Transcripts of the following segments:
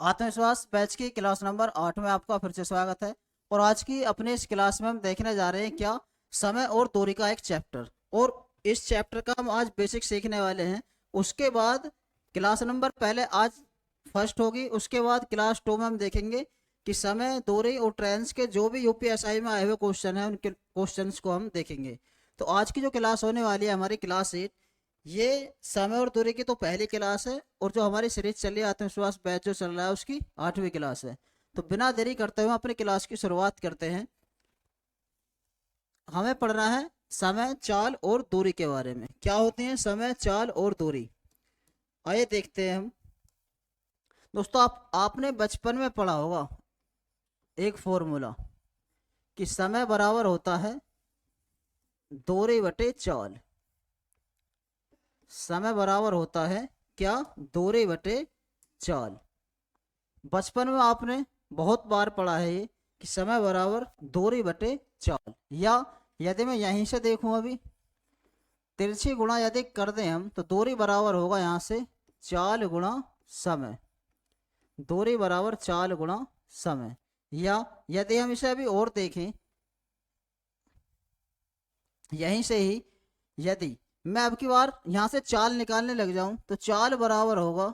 आत्मविश्वास बैच की class number 8 में आपका फिर से स्वागत है। और आज की अपने इस क्लास में हम देखने जा रहे हैं क्या समय और दूरी का एक चैप्टर। और इस चैप्टर का हम आज बेसिक सीखने वाले हैं। उसके बाद क्लास नंबर पहले आज फर्स्ट होगी, उसके बाद क्लास 2 में हम देखेंगे कि समय, दूरी और ट्रेंड्स के जो भी यूपीएसआई में आए हुए क्वेश्चन हैं उनके क्वेश्चंस को हम देखेंगे। तो आज की जो क्लास होने वाली है हमारी क्लास 8, ये समय और दूरी की तो पहली क्लास है, और जो हमारी सीरीज चल रही है आत्मविश्वास बैच जो चल रहा है उसकी 8वीं क्लास है। तो बिना देरी करते हुए अपनी क्लास की शुरुआत करते हैं। हमें पढ़ना है समय, चाल और दूरी के बारे में। क्या होती है समय, चाल और दूरी, आइए देखते हैं हम। दोस्तों आपने बचपन में पढ़ा होगा एक फॉर्मूला कि समय बराबर होता है दूरी बटे चाल। समय बराबर होता है क्या? दूरी बटे चाल। बचपन में आपने बहुत बार पढ़ा है ये कि समय बराबर दूरी बटे चाल। या यदि मैं यहीं से देखूं, अभी तिरछी गुणा यदि कर दें हम, तो दूरी बराबर होगा यहाँ से चाल गुणा समय। दूरी बराबर चाल गुणा समय। या यदि हम इसे अभी और देखें यहीं से ही, यदि मैं अब की बार यहाँ से चाल निकालने लग जाऊं तो चाल बराबर होगा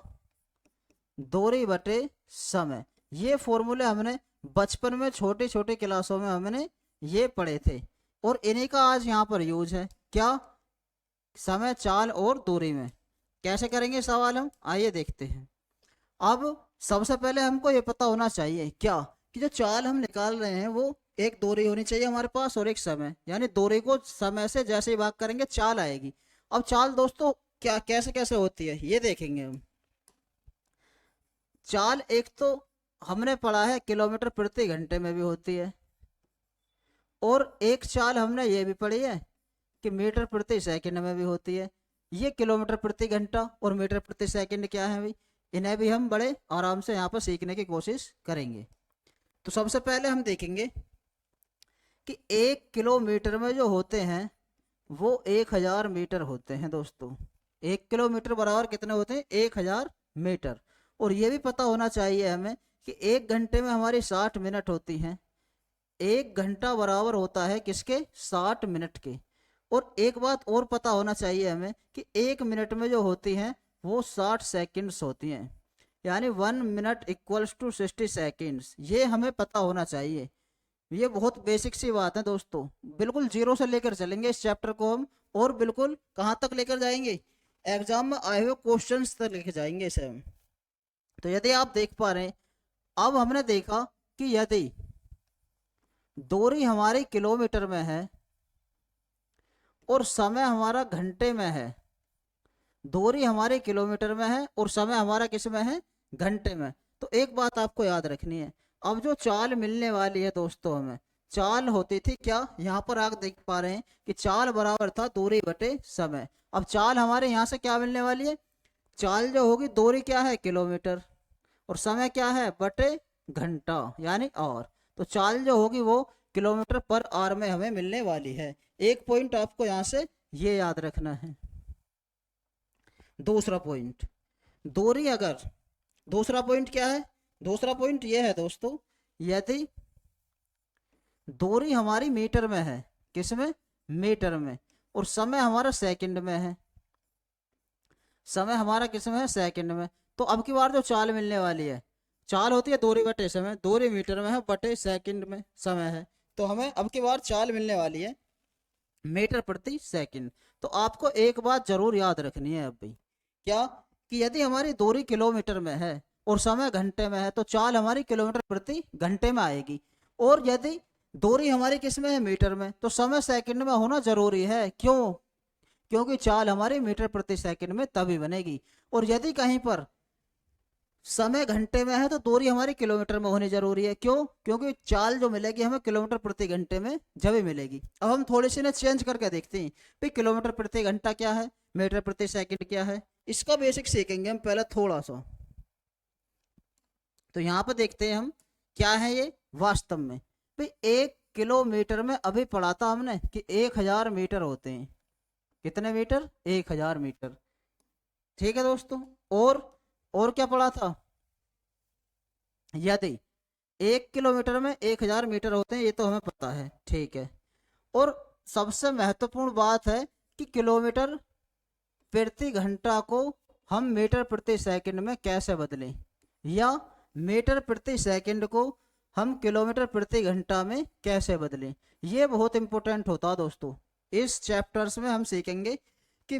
दूरी बटे समय। ये फॉर्मूले हमने बचपन में छोटे छोटे क्लासों में हमने ये पढ़े थे, और इन्हीं का आज यहाँ पर यूज है। क्या? समय, चाल और दूरी में। कैसे करेंगे सवाल हम, आइए देखते हैं। अब सबसे पहले हमको ये पता होना चाहिए क्या कि जो चाल हम निकाल रहे हैं वो एक दूरी होनी चाहिए हमारे पास और एक समय, यानी दूरी को समय से जैसे ही भाग करेंगे चाल आएगी। अब चाल दोस्तों क्या कैसे कैसे होती है ये देखेंगे हम। चाल एक तो हमने पढ़ा है किलोमीटर प्रति घंटे में भी होती है, और एक चाल हमने ये भी पढ़ी है कि मीटर प्रति सेकंड में भी होती है। ये किलोमीटर प्रति घंटा और मीटर प्रति सेकंड क्या है भाई, इन्हें भी हम बड़े आराम से यहाँ पर सीखने की कोशिश करेंगे। तो सबसे पहले हम देखेंगे कि 1 किलोमीटर में जो होते हैं वो 1000 मीटर होते हैं दोस्तों। 1 किलोमीटर बराबर कितने होते हैं? 1000 मीटर। और ये भी पता होना चाहिए हमें कि 1 घंटे में हमारी 60 मिनट होती हैं। 1 घंटा बराबर होता है किसके? 60 मिनट के। और एक बात और पता होना चाहिए हमें कि 1 मिनट में जो होती हैं वो 60 सेकेंड्स होती हैं, यानी 1 मिनट इक्वल्स टू 60 सेकेंड्स। ये हमें पता होना चाहिए। ये बहुत बेसिक सी बात है दोस्तों। बिल्कुल जीरो से लेकर चलेंगे इस चैप्टर को हम, और बिल्कुल कहाँ तक लेकर जाएंगे? एग्जाम में आए हुए क्वेश्चंस तक लेकर जाएंगे इसे हम। तो यदि आप देख पा रहे हैं, अब हमने देखा कि यदि दूरी हमारी किलोमीटर में है और समय हमारा घंटे में है, दूरी हमारी किलोमीटर में है और समय हमारा किस में है? घंटे में। तो एक बात आपको याद रखनी है, अब जो चाल मिलने वाली है दोस्तों हमें, चाल होती थी क्या? यहाँ पर आप देख पा रहे हैं कि चाल बराबर था दूरी बटे समय। अब चाल हमारे यहाँ से क्या मिलने वाली है? चाल जो होगी, दूरी क्या है? किलोमीटर, और समय क्या है? बटे घंटा यानी आवर। तो चाल जो होगी वो किलोमीटर पर आवर में हमें मिलने वाली है। एक पॉइंट आपको यहाँ से ये याद रखना है। दूसरा पॉइंट, दूरी अगर, दूसरा पॉइंट क्या है? दूसरा पॉइंट ये है दोस्तों, यदि दूरी हमारी मीटर में है, किस में? मीटर में, और समय हमारा सेकंड में है। समय हमारा किस में है? सेकंड में। तो अब की बार जो चाल मिलने वाली है, चाल होती है दूरी बटे समय, दूरी मीटर में है बटे सेकंड में समय है। तो हमें अब की बार चाल मिलने वाली है मीटर प्रति सेकंड। तो आपको एक बात जरूर याद रखनी है अब भी, क्या कि यदि हमारी दूरी किलोमीटर में है और समय घंटे में है तो चाल हमारी किलोमीटर प्रति घंटे में आएगी। और यदि दूरी हमारी किस में है? मीटर में, तो समय सेकंड में होना जरूरी है। क्यों? क्योंकि चाल हमारी मीटर प्रति सेकंड में तभी बनेगी। और यदि कहीं पर समय घंटे में है तो दूरी हमारी किलोमीटर में होनी जरूरी है। क्यों? क्योंकि चाल जो मिलेगी हमें किलोमीटर प्रति घंटे में जब ही मिलेगी। अब हम थोड़ी सी ना चेंज करके देखते हैं भाई, किलोमीटर प्रति घंटा क्या है, मीटर प्रति सेकंड क्या है। इसका बेसिक सीखेंगे हम पहले थोड़ा सा। तो यहाँ पर देखते हैं हम क्या है ये वास्तव में। भाई 1 किलोमीटर में अभी पढ़ा था हमने कि 1000 मीटर होते हैं। कितने मीटर? 1000 मीटर। ठीक है दोस्तों। और क्या पढ़ा था? यदि 1 किलोमीटर में 1000 मीटर होते हैं, ये तो हमें पता है, ठीक है। और सबसे महत्वपूर्ण बात है कि किलोमीटर प्रति घंटा को हम मीटर प्रति सेकंड में कैसे बदलें, या मीटर प्रति सेकंड को हम किलोमीटर प्रति घंटा में कैसे बदलें। ये बहुत इंपॉर्टेंट होता है दोस्तों। इस चैप्टर्स में हम सीखेंगे कि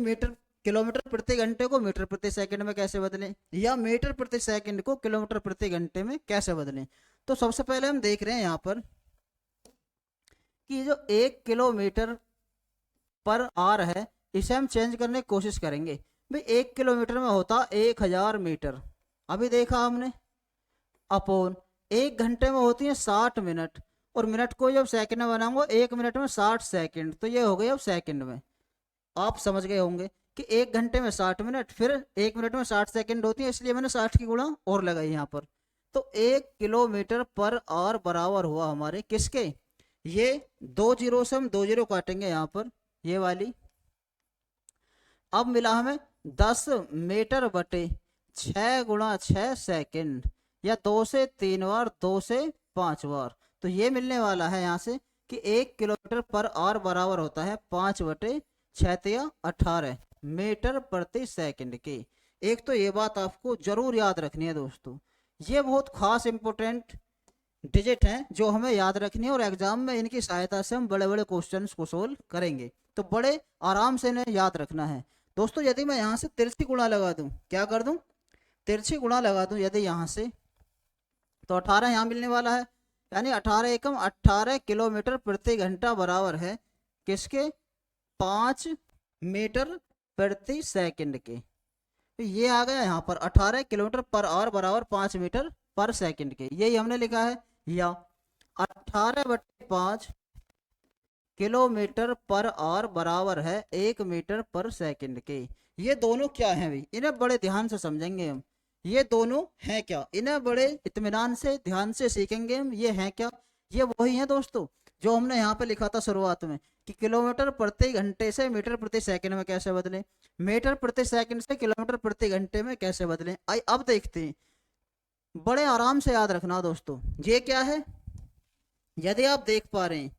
किलोमीटर प्रति घंटे को मीटर प्रति सेकंड में कैसे बदलें, या मीटर प्रति सेकंड को किलोमीटर प्रति घंटे में कैसे बदलें। तो सबसे पहले हम देख रहे हैं यहाँ पर कि जो 1 किलोमीटर पर आवर है, इसे हम चेंज करने की कोशिश करेंगे। भाई 1 किलोमीटर में होता 1000 मीटर, अभी देखा हमने, अपोन 1 घंटे में होती है 60 मिनट, और मिनट को जब सेकंड में बनाऊंगा 1 मिनट में 60 सेकंड, तो ये हो गई अब सेकंड में। आप समझ गए होंगे कि 1 घंटे में 60 मिनट, फिर 1 मिनट में 60 सेकंड होती है, इसलिए मैंने 60 की गुणा और लगाई यहाँ पर। तो 1 किलोमीटर पर आवर बराबर हुआ हमारे किसके, ये 2 जीरो से हम 2 जीरो काटेंगे यहाँ पर, ये वाली। अब मिला हमें 10 मीटर बटे 6 गुणा 6 सेकंड, या 2 से 3 बार, 2 से 5 बार। तो ये मिलने वाला है यहाँ से कि 1 किलोमीटर पर आवर बराबर होता है 5 बटे 6 या 18 मीटर प्रति सेकंड के। एक तो ये बात आपको जरूर याद रखनी है दोस्तों, ये बहुत खास इंपॉर्टेंट डिजिट हैं जो हमें याद रखनी है, और एग्जाम में इनकी सहायता से हम बड़े बड़े क्वेश्चंस को सोल्व करेंगे। तो बड़े आराम से इन्हें याद रखना है दोस्तों। यदि मैं यहाँ से तिरछी गुणा लगा दूं, क्या कर दूं, तिरछी गुणा लगा दूं यदि यहाँ से, तो 18 यहाँ मिलने वाला है, यानी 18 एकम 18 किलोमीटर प्रति घंटा बराबर है किसके, 5 मीटर प्रति सेकंड के। तो ये आ गया यहाँ पर 18 किलोमीटर पर आवर बराबर 5 मीटर पर सेकंड के, यही हमने लिखा है। या 18/5 किलोमीटर पर आवर बराबर है 1 मीटर पर सेकंड के। ये दोनों क्या हैं भाई, इन्हें बड़े ध्यान से समझेंगे हम। ये दोनों हैं क्या, इन्हें बड़े इत्मीनान से ध्यान से सीखेंगे हम। ये हैं क्या, ये वही हैं दोस्तों जो हमने यहाँ पे लिखा था शुरुआत में कि किलोमीटर प्रति घंटे से मीटर प्रति सेकंड में कैसे बदलें, मीटर प्रति सेकंड से किलोमीटर प्रति घंटे में कैसे बदलें। आइए अब देखते हैं, बड़े आराम से याद रखना दोस्तों। ये क्या है, यदि आप देख पा रहे हैं,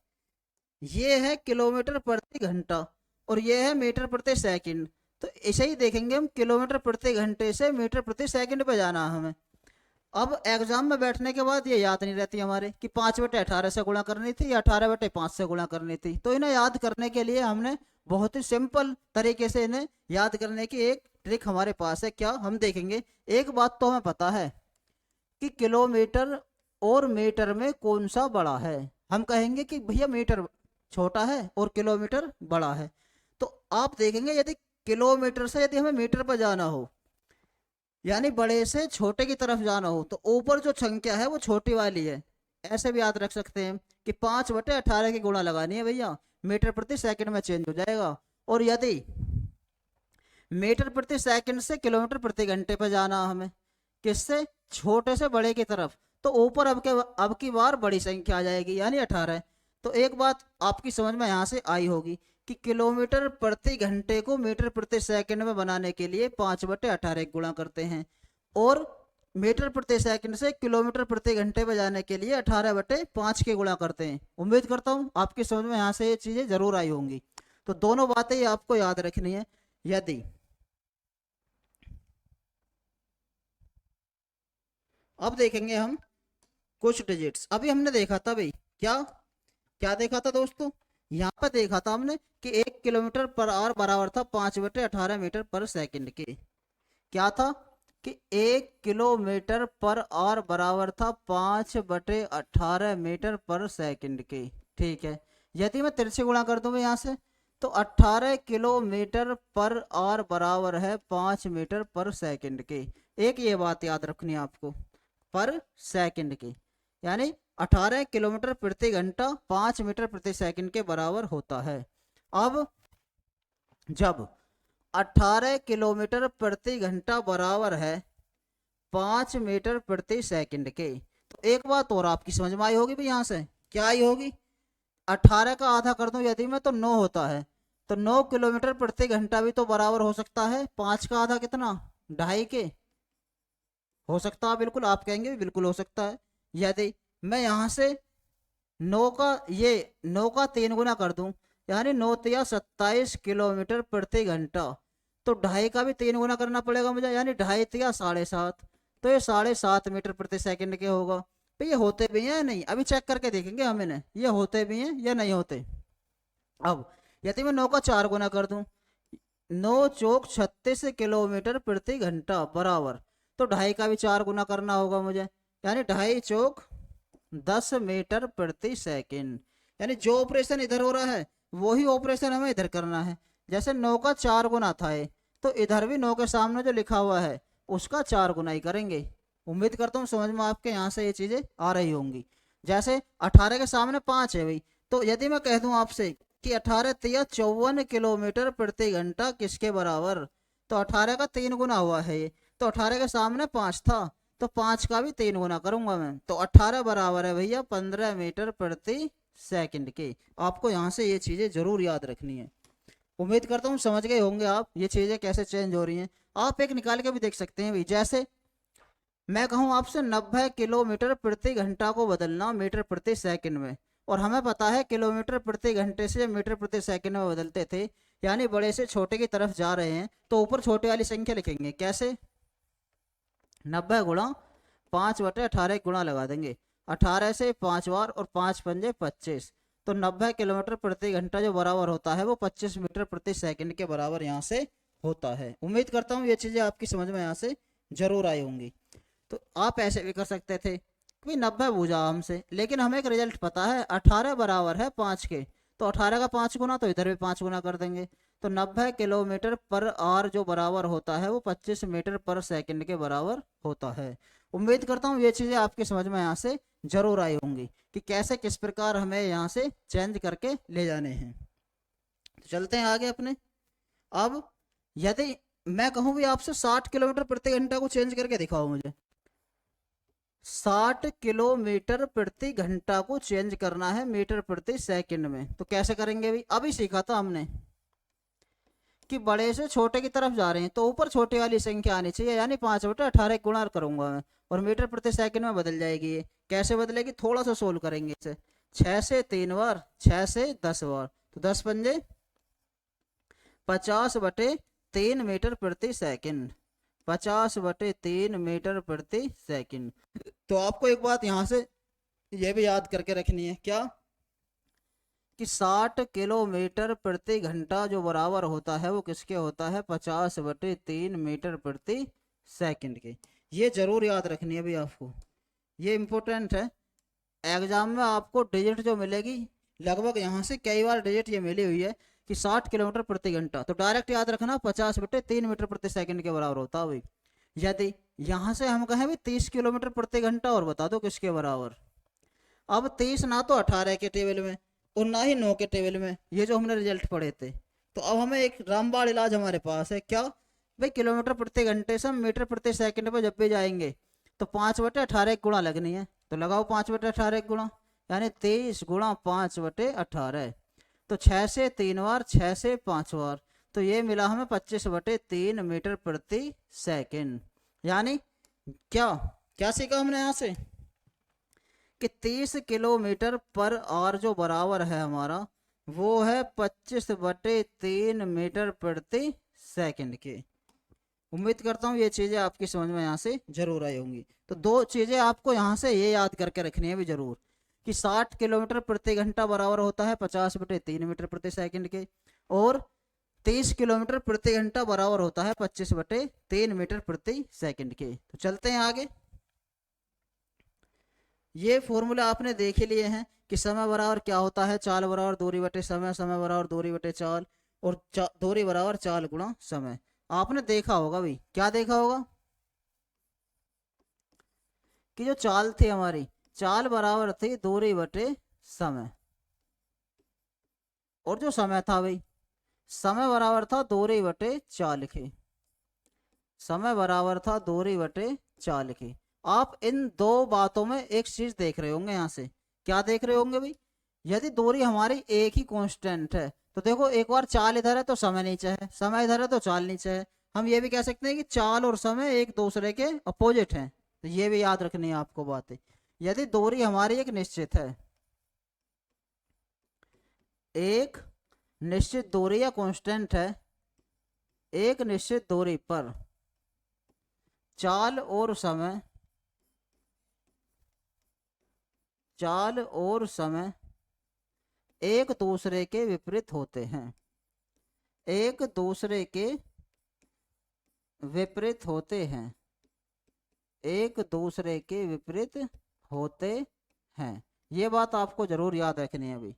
ये है किलोमीटर प्रति घंटा और ये है मीटर प्रति सेकंड। तो ऐसे ही देखेंगे हम, किलोमीटर प्रति घंटे से मीटर प्रति सेकंड पे जाना है हमें। अब एग्जाम में बैठने के बाद ये याद नहीं रहती हमारे कि 5/18 से गुणा करनी थी या 18/5 से गुणा करनी थी। तो इन्हें याद करने के लिए हमने बहुत ही सिंपल तरीके से इन्हें याद करने की एक ट्रिक हमारे पास है। क्या, हम देखेंगे, एक बात तो हमें पता है कि किलोमीटर और मीटर में कौन सा बड़ा है। हम कहेंगे कि भैया मीटर छोटा है और किलोमीटर बड़ा है। तो आप देखेंगे यदि किलोमीटर से यदि हमें मीटर पर जाना हो, यानी बड़े से छोटे की तरफ जाना हो, तो ऊपर जो संख्या है वो छोटी वाली है। ऐसे भी याद रख सकते हैं कि 5/18 की गुणा लगानी है भैया, मीटर प्रति सेकंड में चेंज हो जाएगा। और यदि मीटर प्रति सेकंड से किलोमीटर प्रति घंटे पर जाना हमें, किससे, छोटे से बड़े की तरफ, तो ऊपर अब की बार बड़ी संख्या आ जाएगी यानी 18। तो एक बात आपकी समझ में यहाँ से आई होगी कि किलोमीटर प्रति घंटे को मीटर प्रति सेकंड में बनाने के लिए 5/18 गुणा करते हैं, और मीटर प्रति सेकंड से किलोमीटर प्रति घंटे में जाने के लिए 18/5 के गुणा करते हैं। उम्मीद करता हूँ आपकी समझ में यहाँ से ये चीजें जरूर आई होंगी। तो दोनों बातें ये आपको याद रखनी है। यदि अब देखेंगे हम कुछ डिजिट्स, अभी हमने देखा था भाई, क्या क्या देखा था दोस्तों, यहाँ पर देखा था हमने कि 1 किलोमीटर पर आवर बराबर था 5/18 मीटर पर सेकंड के। क्या था कि 1 किलोमीटर पर आवर बराबर था 5/18 मीटर पर सेकंड के। ठीक है, यदि मैं तिरछे गुणा कर दूं यहाँ से, तो 18 किलोमीटर पर आवर बराबर है 5 मीटर पर सेकंड के। एक ये बात याद रखनी है आपको, पर सेकंड की, यानी 18 किलोमीटर प्रति घंटा 5 मीटर प्रति सेकंड के बराबर होता है। अब जब 18 किलोमीटर प्रति घंटा बराबर है 5 मीटर प्रति सेकंड के, तो एक बात और आपकी समझ में आई होगी भी, यहाँ से क्या आई होगी, 18 का आधा कर दूं यदि मैं तो 9 होता है, तो 9 किलोमीटर प्रति घंटा भी तो बराबर हो सकता है 5 का आधा कितना, 2.5 के। हो सकता है बिल्कुल, आप कहेंगे भी बिल्कुल हो सकता है। यदि मैं यहाँ से 9 का 3 गुना कर दूं, यानी 9 तिया 27 किलोमीटर प्रति घंटा, तो ढाई का भी 3 गुना करना पड़ेगा मुझे, यानी ढाई तिया 7.5, तो ये 7.5 मीटर प्रति सेकंड के होगा। तो ये होते भी हैं या नहीं, अभी चेक करके देखेंगे हम इन्हें, ये होते भी हैं या नहीं होते। अब यदि मैं 9 का 4 गुना कर दूं, 9 चौक 36 किलोमीटर प्रति घंटा बराबर, तो ढाई का भी 4 गुना करना होगा मुझे, यानी 2.5 चौक 10 मीटर प्रति सेकंड। यानी जो ऑपरेशन इधर हो रहा है वही ऑपरेशन हमें इधर करना है। जैसे 9 का 4 गुना था ये, तो इधर भी 9 के सामने जो लिखा हुआ है उसका 4 गुना ही करेंगे। उम्मीद करता हूँ समझ में आपके यहाँ से ये चीजें आ रही होंगी। जैसे 18 के सामने 5 है भाई, तो यदि मैं कह दूं आपसे कि 18 तिया 54 किलोमीटर प्रति घंटा किसके बराबर, तो 18 का 3 गुना हुआ है ये, तो 18 के सामने 5 था, तो 5 का भी 3 गुना करूंगा मैं, तो 18 बराबर है भैया 15 मीटर प्रति सेकंड के। आपको यहाँ से ये चीजें जरूर याद रखनी है। उम्मीद करता हूँ समझ गए होंगे आप ये चीजें कैसे चेंज हो रही हैं। आप एक निकाल के भी देख सकते हैं भाई, जैसे मैं कहूँ आपसे 90 किलोमीटर प्रति घंटा को बदलना मीटर प्रति सेकंड में, और हमें पता है किलोमीटर प्रति घंटे से मीटर प्रति सेकंड में बदलते थे, यानी बड़े से छोटे की तरफ जा रहे हैं, तो ऊपर छोटे वाली संख्या लिखेंगे कैसे, 90 गुणा 5/18 गुणा लगा देंगे, 18 से 5 बार और 5×5 = 25, तो 90 किलोमीटर प्रति घंटा जो बराबर होता है वो 25 मीटर प्रति सेकंड के बराबर यहाँ से होता है। उम्मीद करता हूँ ये चीजें आपकी समझ में यहाँ से जरूर आई होंगी। तो आप ऐसे भी कर सकते थे कि 90 पूछा हमसे, लेकिन हमें एक रिजल्ट पता है 18 बराबर है 5 के, तो 18 का 5 गुना, तो इधर भी 5 गुना कर देंगे, तो 90 किलोमीटर/आवर जो बराबर होता है वो 25 मीटर/सेकंड के बराबर होता है। उम्मीद करता हूँ ये चीजें आपकी समझ में यहाँ से जरूर आई होंगी कि कैसे किस प्रकार हमें यहाँ से चेंज करके ले जाने हैं। तो चलते हैं आगे अपने। अब यदि मैं कहूँ भी आपसे 60 किलोमीटर प्रति घंटा को चेंज करके दिखाओ मुझे, 60 किलोमीटर प्रति घंटा को चेंज करना है मीटर प्रति सेकंड में, तो कैसे करेंगे भाई, अभी सीखा था हमने कि बड़े से छोटे की तरफ जा रहे हैं, तो ऊपर छोटे वाली संख्या आनी चाहिए, यानी 5/18 गुणा करूंगा मैं, और मीटर प्रति सेकंड में बदल जाएगी। ये कैसे बदलेगी, थोड़ा सा सोल्व करेंगे इसे, 6 से 3 बार, 6 से 10 बार, तो 10×5 = 50/3 मीटर प्रति सेकंड, 50/3 मीटर प्रति सेकंड। तो आपको एक बात यहाँ से ये भी याद करके रखनी है, क्या कि 60 किलोमीटर प्रति घंटा जो बराबर होता है वो किसके होता है, 50/3 मीटर प्रति सेकंड के। ये जरूर याद रखनी है भाई आपको, ये इंपॉर्टेंट है। एग्जाम में आपको डिजिट जो मिलेगी, लगभग यहाँ से कई बार डिजिट ये मिली हुई है कि 60 किलोमीटर प्रति घंटा, तो डायरेक्ट याद रखना 50/3 मीटर प्रति सेकंड के बराबर होता है भाई। यदि यहाँ से हम कहें भी 30 किलोमीटर प्रति घंटा, और बता दो किसके बराबर। अब 30 ना तो 18 के टेबल में और ना ही 9 के टेबल में, ये जो हमने रिजल्ट पढ़े थे, तो अब हमें एक रामबाण इलाज हमारे पास है, क्या भाई, किलोमीटर प्रति घंटे से हम मीटर प्रति सेकंड पे जब भी जाएंगे तो 5/18 गुणा लगनी है, तो लगाओ 5/18 गुणा, यानी 23 गुणा 5/18, तो 6 से 3 बार, 6 से 5 बार, तो ये मिला हमें 25/3 मीटर प्रति सेकंड। यानी क्या क्या सीखा हमने यहाँ से कि 30 किलोमीटर/आवर जो बराबर है हमारा, वो है 25/3 मीटर प्रति सेकंड के। उम्मीद करता हूँ ये चीजें आपकी समझ में यहाँ से जरूर आई होंगी। तो दो चीजें आपको यहाँ से ये याद करके रखनी है भी जरूर, कि 60 किलोमीटर प्रति घंटा बराबर होता है 50/3 मीटर प्रति सेकंड के, और 30 किलोमीटर प्रति घंटा बराबर होता है 25/3 मीटर प्रति सेकंड के। तो चलते हैं आगे। ये फॉर्मूला आपने देख ही लिए हैं कि समय बराबर क्या होता है, चाल बराबर दूरी बटे समय, समय बराबर दूरी बटे चाल, और दूरी बराबर चाल गुणा समय। आपने देखा होगा भाई, क्या देखा होगा कि जो चाल थी हमारी, चाल बराबर थी दूरी बटे समय, और जो समय था भाई, समय बराबर था दूरी बटे चाल के, समय बराबर था दूरी बटे चाल के। आप इन दो बातों में एक चीज देख रहे होंगे, यहाँ से क्या देख रहे होंगे भाई, यदि दूरी हमारी एक ही कांस्टेंट है, तो देखो एक बार चाल इधर है तो समय नीचे है, समय इधर है तो चाल नीचे है। हम ये भी कह सकते हैं कि चाल और समय एक दूसरे के अपोजिट हैं, तो ये भी याद रखनी है आपको बातें। यदि दूरी हमारी एक निश्चित है, एक निश्चित दूरी या कांस्टेंट है, एक निश्चित दूरी पर चाल और समय, चाल और समय एक दूसरे के विपरीत होते हैं, एक दूसरे के विपरीत होते हैं, एक दूसरे के विपरीत होते हैं। ये बात आपको जरूर याद रखनी है। अभी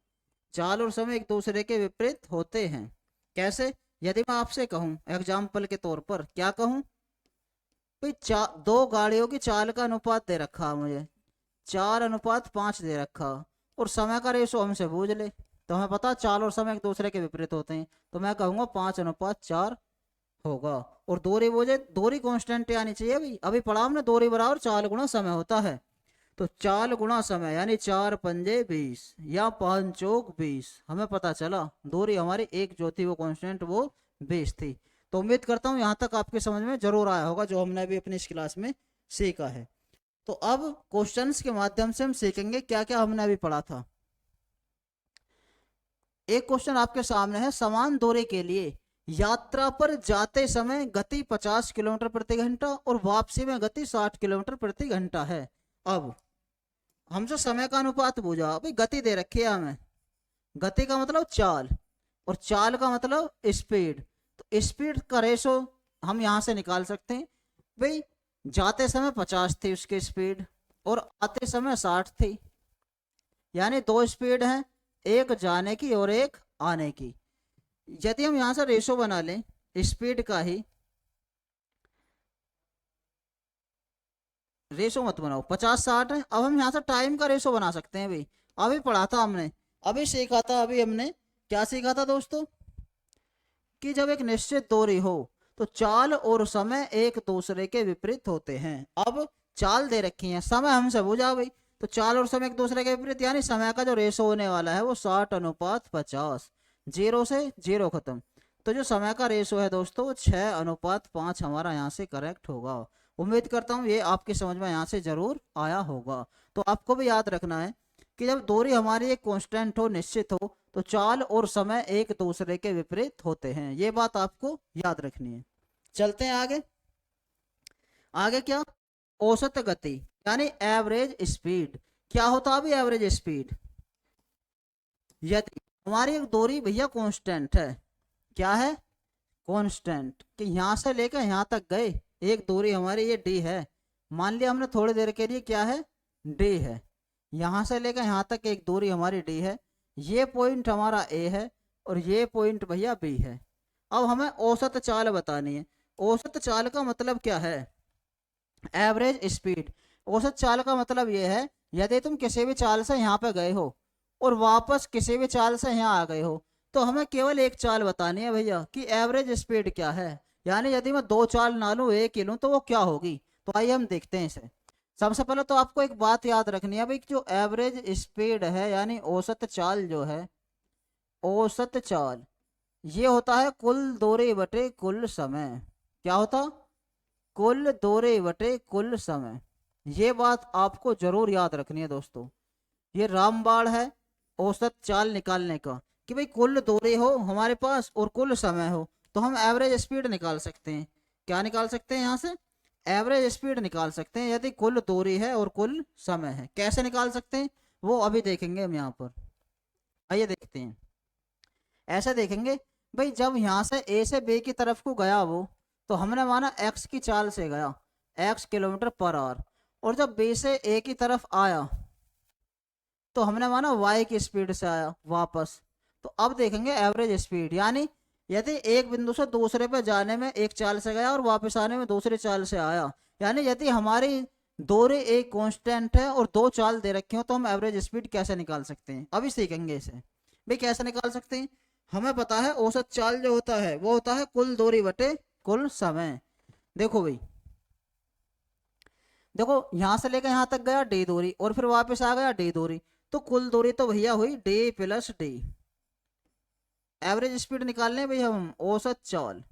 चाल और समय एक दूसरे के विपरीत होते हैं। कैसे? यदि मैं आपसे कहूं एग्जाम्पल के तौर पर, क्या कहूं भाई, दो गाड़ियों की चाल का अनुपात दे रखा मुझे, 4:5 दे रखा, और समय का रेशो हमसे पूछ ले, तो हमें पता चाल और समय एक दूसरे के विपरीत होते हैं, तो मैं कहूंगा 5:4 होगा। और दूरी मुझे, दूरी कांस्टेंट आनी चाहिए। अभी अभी पढ़ा हमने, दूरी बराबर चाल गुणा समय होता है। तो चाल गुणा समय यानी 4×5 या 5×4 हमें पता चला दूरी हमारी एक जो थी वो कांस्टेंट वो 20 थी। तो उम्मीद करता हूँ यहाँ तक आपके समझ में जरूर आया होगा जो हमने अभी अपनी इस क्लास में सीखा है। तो अब क्वेश्चंस के माध्यम से हम सीखेंगे क्या क्या हमने अभी पढ़ा था। एक क्वेश्चन आपके सामने है, समान दूरी के लिए यात्रा पर जाते समय गति 50 किलोमीटर प्रति घंटा और वापसी में गति 60 किलोमीटर प्रति घंटा है। अब हमसे समय का अनुपात पूछा, भाई गति दे रखी है हमें, गति का मतलब चाल और चाल का मतलब स्पीड, तो स्पीड का रेशो हम यहां से निकाल सकते हैं। भाई जाते समय 50 थी उसकी स्पीड और आते समय 60 थी, यानी दो स्पीड है, एक जाने की और एक आने की। यदि हम यहां से रेशो बना लें स्पीड का ही, रेशो मत बनाओ, 50-60 है। अब हम यहाँ से टाइम का रेशो बना सकते हैं। भाई अभी पढ़ा था हमने, अभी सीखा था, अभी हमने क्या सीखा था दोस्तों, कि जब एक निश्चित दूरी हो तो चाल और समय एक दूसरे के विपरीत होते हैं। अब चाल दे रखी है, समय हमसे बुझा भाई, तो चाल और समय एक दूसरे के विपरीत, यानी समय का जो रेशो होने वाला है वो 60:50, 0 से 0 खत्म। तो जो समय का रेशो है दोस्तों वो 6:5 हमारा यहाँ से करेक्ट होगा। उम्मीद करता हूँ ये आपकी समझ में यहाँ से जरूर आया होगा। तो आपको भी याद रखना है कि जब दूरी हमारी एक कांस्टेंट हो, निश्चित हो, तो चाल और समय एक दूसरे के विपरीत होते हैं। ये बात आपको याद रखनी है। चलते हैं आगे। आगे क्या, औसत गति यानी एवरेज स्पीड। क्या होता है अभी एवरेज स्पीड? यदि हमारी एक दूरी भैया कांस्टेंट है, क्या है कांस्टेंट, कि यहां से लेकर यहां तक गए, एक दूरी हमारी ये डी है, मान लिया हमने थोड़ी देर के लिए क्या है डी है, यहां से लेकर यहां तक एक दूरी हमारी डी है, ये पॉइंट हमारा ए है और ये पॉइंट भैया बी है। अब हमें औसत चाल बतानी है। औसत चाल का मतलब क्या है? Average speed. औसत चाल का मतलब ये है, यदि तुम किसी भी चाल से यहाँ पे गए हो और वापस किसी भी चाल से यहाँ आ गए हो, तो हमें केवल एक चाल बतानी है भैया कि एवरेज स्पीड क्या है। यानी यदि मैं दो चाल ना लूँ, एक ही लूँ, तो वो क्या होगी। तो आइए हम देखते हैं इसे। सबसे पहले तो आपको एक बात याद रखनी है भाई, जो एवरेज स्पीड है यानी औसत चाल जो है, औसत चाल ये होता है कुल दूरी बटे कुल समय। क्या होता? कुल दूरी बटे कुल समय। ये बात आपको जरूर याद रखनी है दोस्तों। ये रामबाण है औसत चाल निकालने का, कि भाई कुल दूरी हो हमारे पास और कुल समय हो, तो हम एवरेज स्पीड निकाल सकते हैं। क्या निकाल सकते हैं? यहाँ से एवरेज स्पीड निकाल सकते हैं यदि कुल दूरी है और कुल समय है। कैसे निकाल सकते हैं वो अभी देखेंगे हम यहाँ पर। आइए देखते हैं। ऐसे देखेंगे भाई, जब यहाँ से ए से बी की तरफ को गया वो, तो हमने माना एक्स की चाल से गया, एक्स किलोमीटर पर आवर, और जब बी से ए की तरफ आया तो हमने माना वाई की स्पीड से आया वापस। तो अब देखेंगे एवरेज स्पीड, यानी यदि एक बिंदु से दूसरे पे जाने में एक चाल से गया और वापस आने में दूसरी चाल से आया, यानी यदि हमारी दूरी एक कांस्टेंट है और दो चाल दे रखी हो, तो हम एवरेज स्पीड कैसे निकाल सकते हैं अभी सीखेंगे इसे। भाई कैसे निकाल सकते हैं? हमें पता है औसत चाल जो होता है वो होता है कुल दूरी बटे कुल समय। देखो भाई, देखो यहां से लेकर यहां तक गया डी दूरी और फिर वापस आ गया डी दूरी, तो कुल दूरी तो भैया हुई D plus D. Average speed निकालने भैया हम औसत चाल,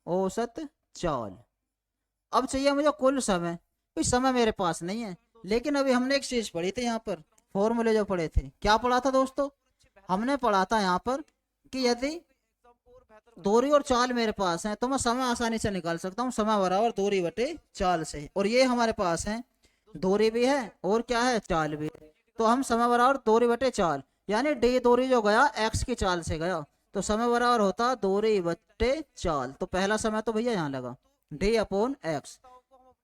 औसत चाल। अब चाहिए मुझे कुल समय, कोई समय मेरे पास नहीं है। लेकिन अभी हमने एक चीज पढ़ी थी यहाँ पर, फॉर्मूले जो पढ़े थे, क्या पढ़ा था दोस्तों? हमने पढ़ा था यहाँ पर कि यदि दूरी और चाल मेरे पास है तो मैं समय आसानी से निकाल सकता हूँ, समय बराबर दूरी बटे चाल से। और ये हमारे पास है, दूरी भी है और क्या है, चाल भी है। तो हम समय बराबर दूरी बटे चाल, यानी डी दूरी जो गया एक्स की चाल से गया, तो समय बराबर होता दूरी बटे चाल। तो पहला समय तो भैया यहाँ लगा डी अपॉन एक्स।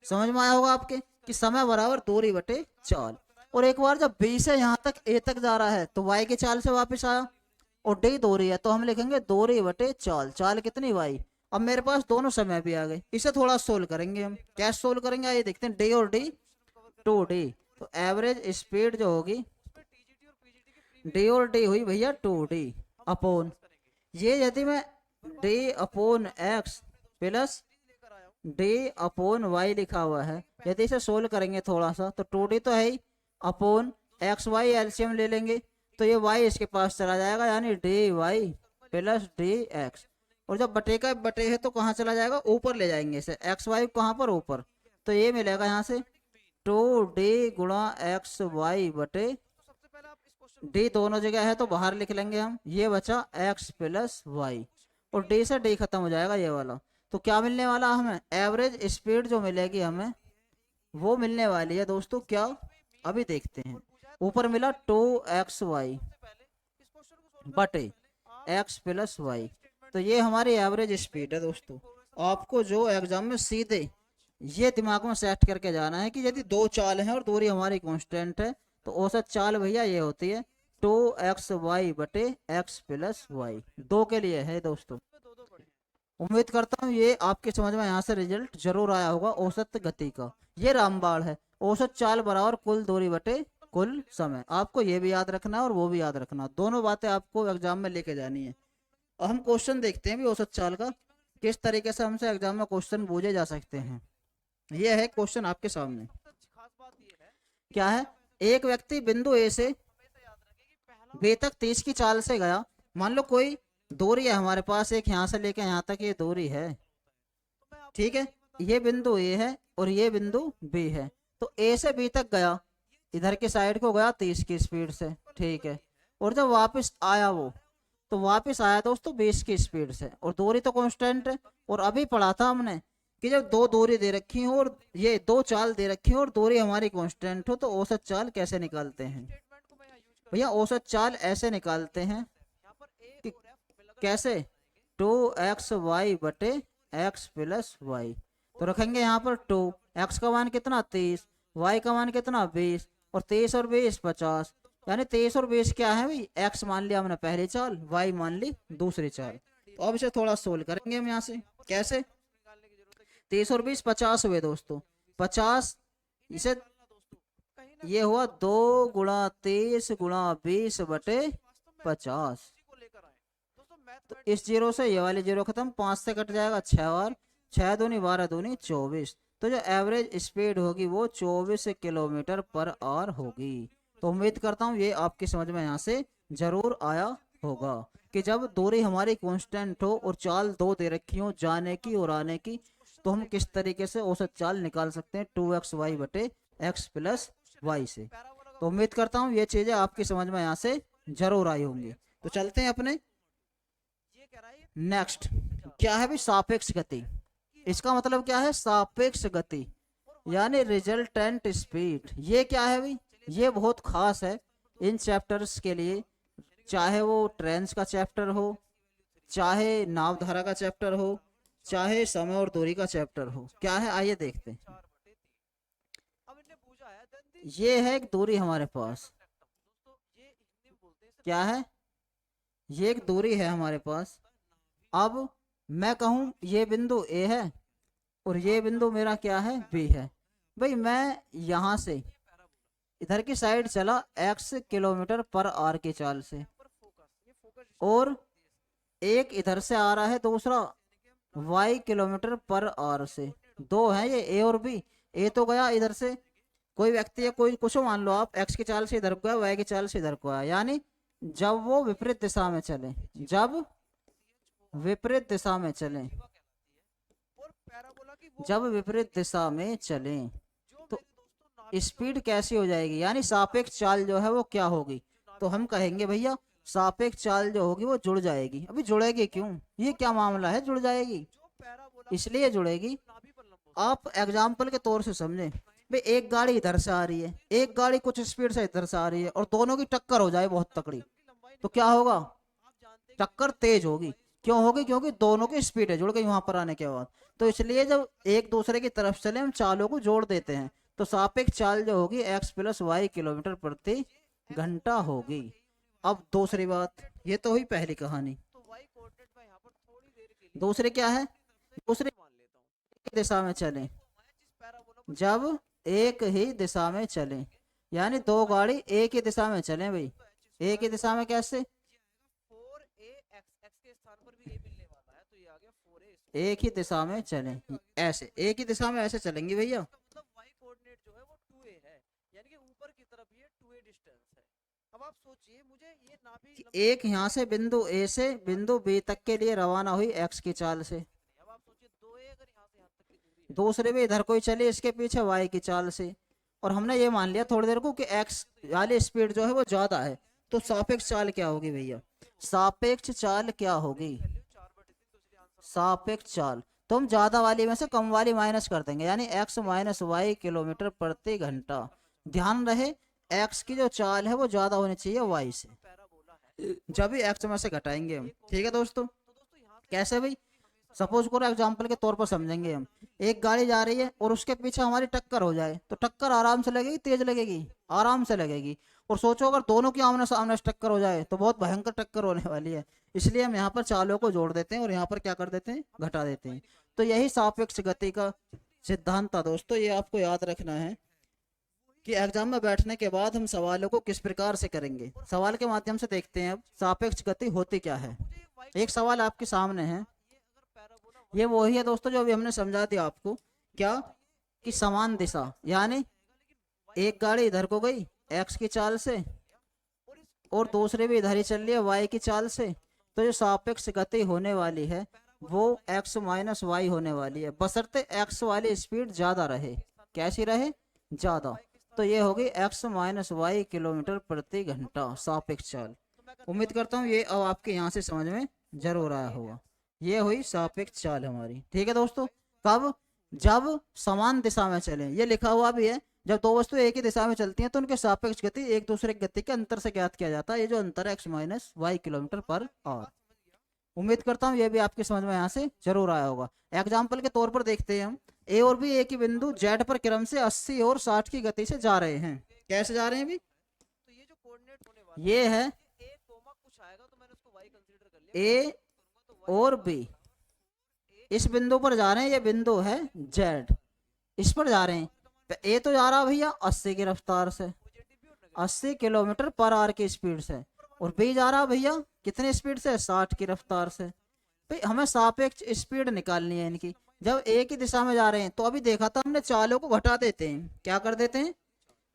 समझ में आया होगा आपके कि समय बराबर दूरी बटे चाल। और एक बार जब बी से यहाँ तक ए तक जा रहा है तो वाई की चाल से वापस आया, और डी दूरी है तो हम लिखेंगे दूरी बटे चाल। चाल कितनी, वाई। अब मेरे पास दोनों समय भी आ गए, इसे थोड़ा सोल्व करेंगे हम। कैसे सोल्व करेंगे आइए देखते हैं। डी और डी 2D, तो एवरेज स्पीड जो होगी डी और डी हुई भैया 2D अपॉन ये, यदि मैं D upon X plus D upon Y लिखा हुआ है, यदि इसे सोल्व करेंगे थोड़ा सा तो 2D तो है ही, अपॉन एक्स वाई एलसीएम ले लेंगे तो ये y इसके पास चला जाएगा, यानी D Y plus D X. और जब बटे का बटे है तो कहाँ चला जाएगा, ऊपर ले जाएंगे इसे, एक्स वाई कहाँ पर, ऊपर। तो ये मिलेगा यहाँ से 2D गुणा एक्स वाई बटे डी दोनों जगह है तो बाहर लिख लेंगे हम, ये बचा एक्स प्लस वाई, और डी से डी खत्म हो जाएगा ये वाला। तो क्या मिलने वाला हमें, एवरेज स्पीड जो मिलेगी हमें वो मिलने वाली है दोस्तों, क्या अभी देखते हैं। ऊपर मिला 2xy बटे एक्स प्लस वाई, तो ये हमारी एवरेज स्पीड है दोस्तों। आपको जो एग्जाम में सीधे ये दिमाग में सेट करके जाना है कि यदि दो चाल हैं और दूरी हमारी कांस्टेंट है तो औसत चाल भैया ये होती है 2xy बटे एक्स प्लस वाई। दो के लिए है दोस्तों। उम्मीद करता हूँ ये आपके समझ में यहाँ से रिजल्ट जरूर आया होगा। औसत गति का ये रामबाण है, औसत चाल बराबर कुल दूरी बटे कुल समय। आपको ये भी याद रखना है और वो भी याद रखना, दोनों बातें आपको एग्जाम में लेके जानी है। और हम क्वेश्चन देखते हैं भी औसत चाल का किस तरीके से हमसे एग्जाम में क्वेश्चन पूछे जा सकते हैं। ये है क्वेश्चन आपके सामने, क्या है, एक व्यक्ति बिंदु ए से बी तक 30 की चाल से गया। मान लो कोई दूरी है हमारे पास, एक यहाँ से लेके यहाँ तक ये दूरी है, ठीक है, ये बिंदु ए है और ये बिंदु बी है। तो ए से बी तक गया, इधर की साइड को गया 30 की स्पीड से, ठीक है। और जब वापस आया वो, तो वापस आया दोस्तों 20 की स्पीड से, और दूरी तो कांस्टेंट है। और अभी पढ़ा था हमने कि जब दो दूरी दे रखी हो और ये दो चाल दे रखी हो और दूरी हमारी कांस्टेंट हो तो औसत चाल कैसे निकालते हैं भैया। औसत चाल ऐसे निकालते हैं कि कैसे, 2xy बटे एक्स प्लस वाई। तो रखेंगे यहाँ पर 2, एक्स का मान कितना 30, वाई का मान कितना 20, और 23 और 20 50, यानी 23 और 20 क्या है भाई, एक्स मान लिया हमने पहली चाल, वाई मान ली दूसरी चाल। तो अब इसे थोड़ा सोल्व करेंगे हम यहाँ से, कैसे, 23 और 20 50 हुए दोस्तों, 50 इसे ये हुआ 2 गुणा 23 गुणा 20 बटे 50। तो इस जीरो से ये वाले जीरो खत्म, 5 से कट जाएगा 6 और 6 दूनी 12 दूनी 24। तो जो एवरेज स्पीड होगी वो 24 किलोमीटर पर आवर होगी। तो उम्मीद करता हूँ ये आपकी समझ में यहाँ से जरूर आया होगा कि जब दूरी हमारी कांस्टेंट हो और चाल दो दे रखी हो जाने की और आने की, तो हम किस तरीके से औसत चाल निकाल सकते हैं 2xy बटे एक्स प्लस वाई से। तो उम्मीद करता हूँ ये चीजें आपकी समझ में यहाँ से जरूर आई होंगी। तो चलते हैं अपने नेक्स्ट, क्या है भी सापेक्ष गति। इसका मतलब क्या है, सापेक्ष गति यानी रिजल्टेंट स्पीड। ये क्या है भाई, ये बहुत खास है इन चैप्टर्स के लिए, चाहे वो ट्रेन्स का चैप्टर हो, चाहे नावधारा का चैप्टर हो, चाहे समय और दूरी का चैप्टर हो। क्या है आइए देखते हैं। ये है एक दूरी हमारे पास, क्या है, ये एक दूरी है हमारे पास। अब मैं कहूं ये बिंदु ए है और ये बिंदु मेरा क्या है, बी है। भाई मैं यहां से इधर की साइड चला x किलोमीटर पर आवर की चाल से, और एक इधर से आ रहा है दूसरा y किलोमीटर पर आवर से। दो है ये ए और बी। ए तो गया इधर से, कोई व्यक्ति है कोई कुछ मान लो आप, x की चाल से इधर को है, y की चाल से इधर को है, यानी जब वो विपरीत दिशा में चले, जब विपरीत दिशा में चलें, जब विपरीत दिशा में चलें स्पीड कैसी हो जाएगी, यानी सापेक्ष चाल जो है वो क्या होगी, तो हम कहेंगे भैया सापेक्ष चाल जो होगी वो जुड़ जाएगी। अभी जुड़ेगी क्यों, ये क्या मामला है जुड़ जाएगी, इसलिए जुड़ेगी। आप एग्जाम्पल के तौर से समझे भाई, एक गाड़ी इधर से आ रही है, एक गाड़ी कुछ स्पीड से इधर से आ रही है, और दोनों की टक्कर हो जाए बहुत तकड़ी, तो क्या होगा, टक्कर तेज होगी। क्यों होगी, क्योंकि दोनों की स्पीड है जुड़ गई वहां पर आने के बाद। तो इसलिए जब एक दूसरे की तरफ चले हम चालों को जोड़ देते हैं, तो सापेक्ष चाल जो होगी x प्लस वाई किलोमीटर प्रति घंटा होगी। अब दूसरी बात, ये तो हुई पहली कहानी। दूसरी क्या है, दूसरी दिशा में चलें, जब एक ही दिशा में चलें, यानी दो गाड़ी एक ही दिशा में चलें भाई, एक ही दिशा में कैसे, एक ही दिशा में चलें, ऐसे एक ही दिशा में ऐसे चलेंगे भैया। एक यहाँ से बिंदु ए से बिंदु बी तक के लिए रवाना हुई एक्स की चाल से, दूसरे भी इधर कोई चली इसके पीछे वाई की चाल से, और हमने ये मान लिया थोड़ी देर को कि एक्स वाली स्पीड जो है वो ज्यादा है, तो सापेक्ष चाल क्या होगी भैया, सापेक्ष चाल क्या होगी, सापेक्ष चाल तो हम ज्यादा वाली में से कम वाली माइनस कर देंगे, यानी x माइनस वाई किलोमीटर प्रति घंटा। ध्यान रहे x की जो चाल है वो ज्यादा होनी चाहिए y से, जब भी x में से घटाएंगे हम। ठीक है दोस्तों, कैसे भाई, सपोज करो एग्जांपल के तौर पर समझेंगे हम, एक गाड़ी जा रही है और उसके पीछे हमारी टक्कर हो जाए, तो टक्कर आराम से लगेगी तेज लगेगी, आराम से लगेगी। और सोचो अगर दोनों की आमने सामने टक्कर हो जाए तो बहुत भयंकर टक्कर होने वाली है, इसलिए हम यहाँ पर चालों को जोड़ देते हैं और यहाँ पर क्या कर देते हैं, घटा देते हैं। तो यही सापेक्ष गति का सिद्धांत था दोस्तों, ये आपको याद रखना है कि एग्जाम में बैठने के बाद हम सवालों को किस प्रकार से करेंगे। सवाल के माध्यम से देखते हैं अब सापेक्ष गति होती क्या है। एक सवाल आपके सामने है, ये वही है दोस्तों जो अभी हमने समझा दिया आपको, क्या कि समान दिशा, यानी एक गाड़ी इधर को गई एक्स की चाल से और दूसरे भी इधर ही चल रही है वाई की चाल से, तो जो सापेक्ष गति होने वाली है वो x माइनस वाई होने वाली है, बशर्ते x वाली स्पीड ज्यादा रहे। कैसी रहे, ज्यादा। तो ये होगी x माइनस वाई किलोमीटर प्रति घंटा सापेक्ष चाल। उम्मीद करता हूँ ये अब आपके यहाँ से समझ में जरूर आया होगा। ये हुई सापेक्ष चाल हमारी। ठीक है दोस्तों, कब, जब समान दिशा में चलें, ये लिखा हुआ भी है, जब दो वस्तु एक ही दिशा में चलती हैं तो उनके सापेक्ष गति एक दूसरे की गति के अंतर से ज्ञात किया जाता है। ये जो अंतर है x minus Y kilometre per hour. उम्मीद करता हूँ ये भी आपकी समझ में यहाँ से जरूर आया होगा। एग्जाम्पल के तौर पर देखते हैं हम, ए और बी एक ही बिंदु जेड पर क्रम से 80 और 60 की गति से जा रहे हैं। कैसे जा रहे हैं भी, ये है ए और बी, इस बिंदु पर जा रहे हैं, ये बिंदु है जेड, इस पर जा रहे हैं। ए तो जा रहा भैया 80 की रफ्तार से, 80 किलोमीटर पर आवर की स्पीड से, और बी जा रहा भैया कितनी स्पीड से, 60 की रफ्तार से। भाई हमें सापेक्ष स्पीड निकालनी है इनकी, जब एक ही दिशा में जा रहे हैं। तो अभी देखा था हमने चालों को घटा देते हैं, क्या कर देते हैं,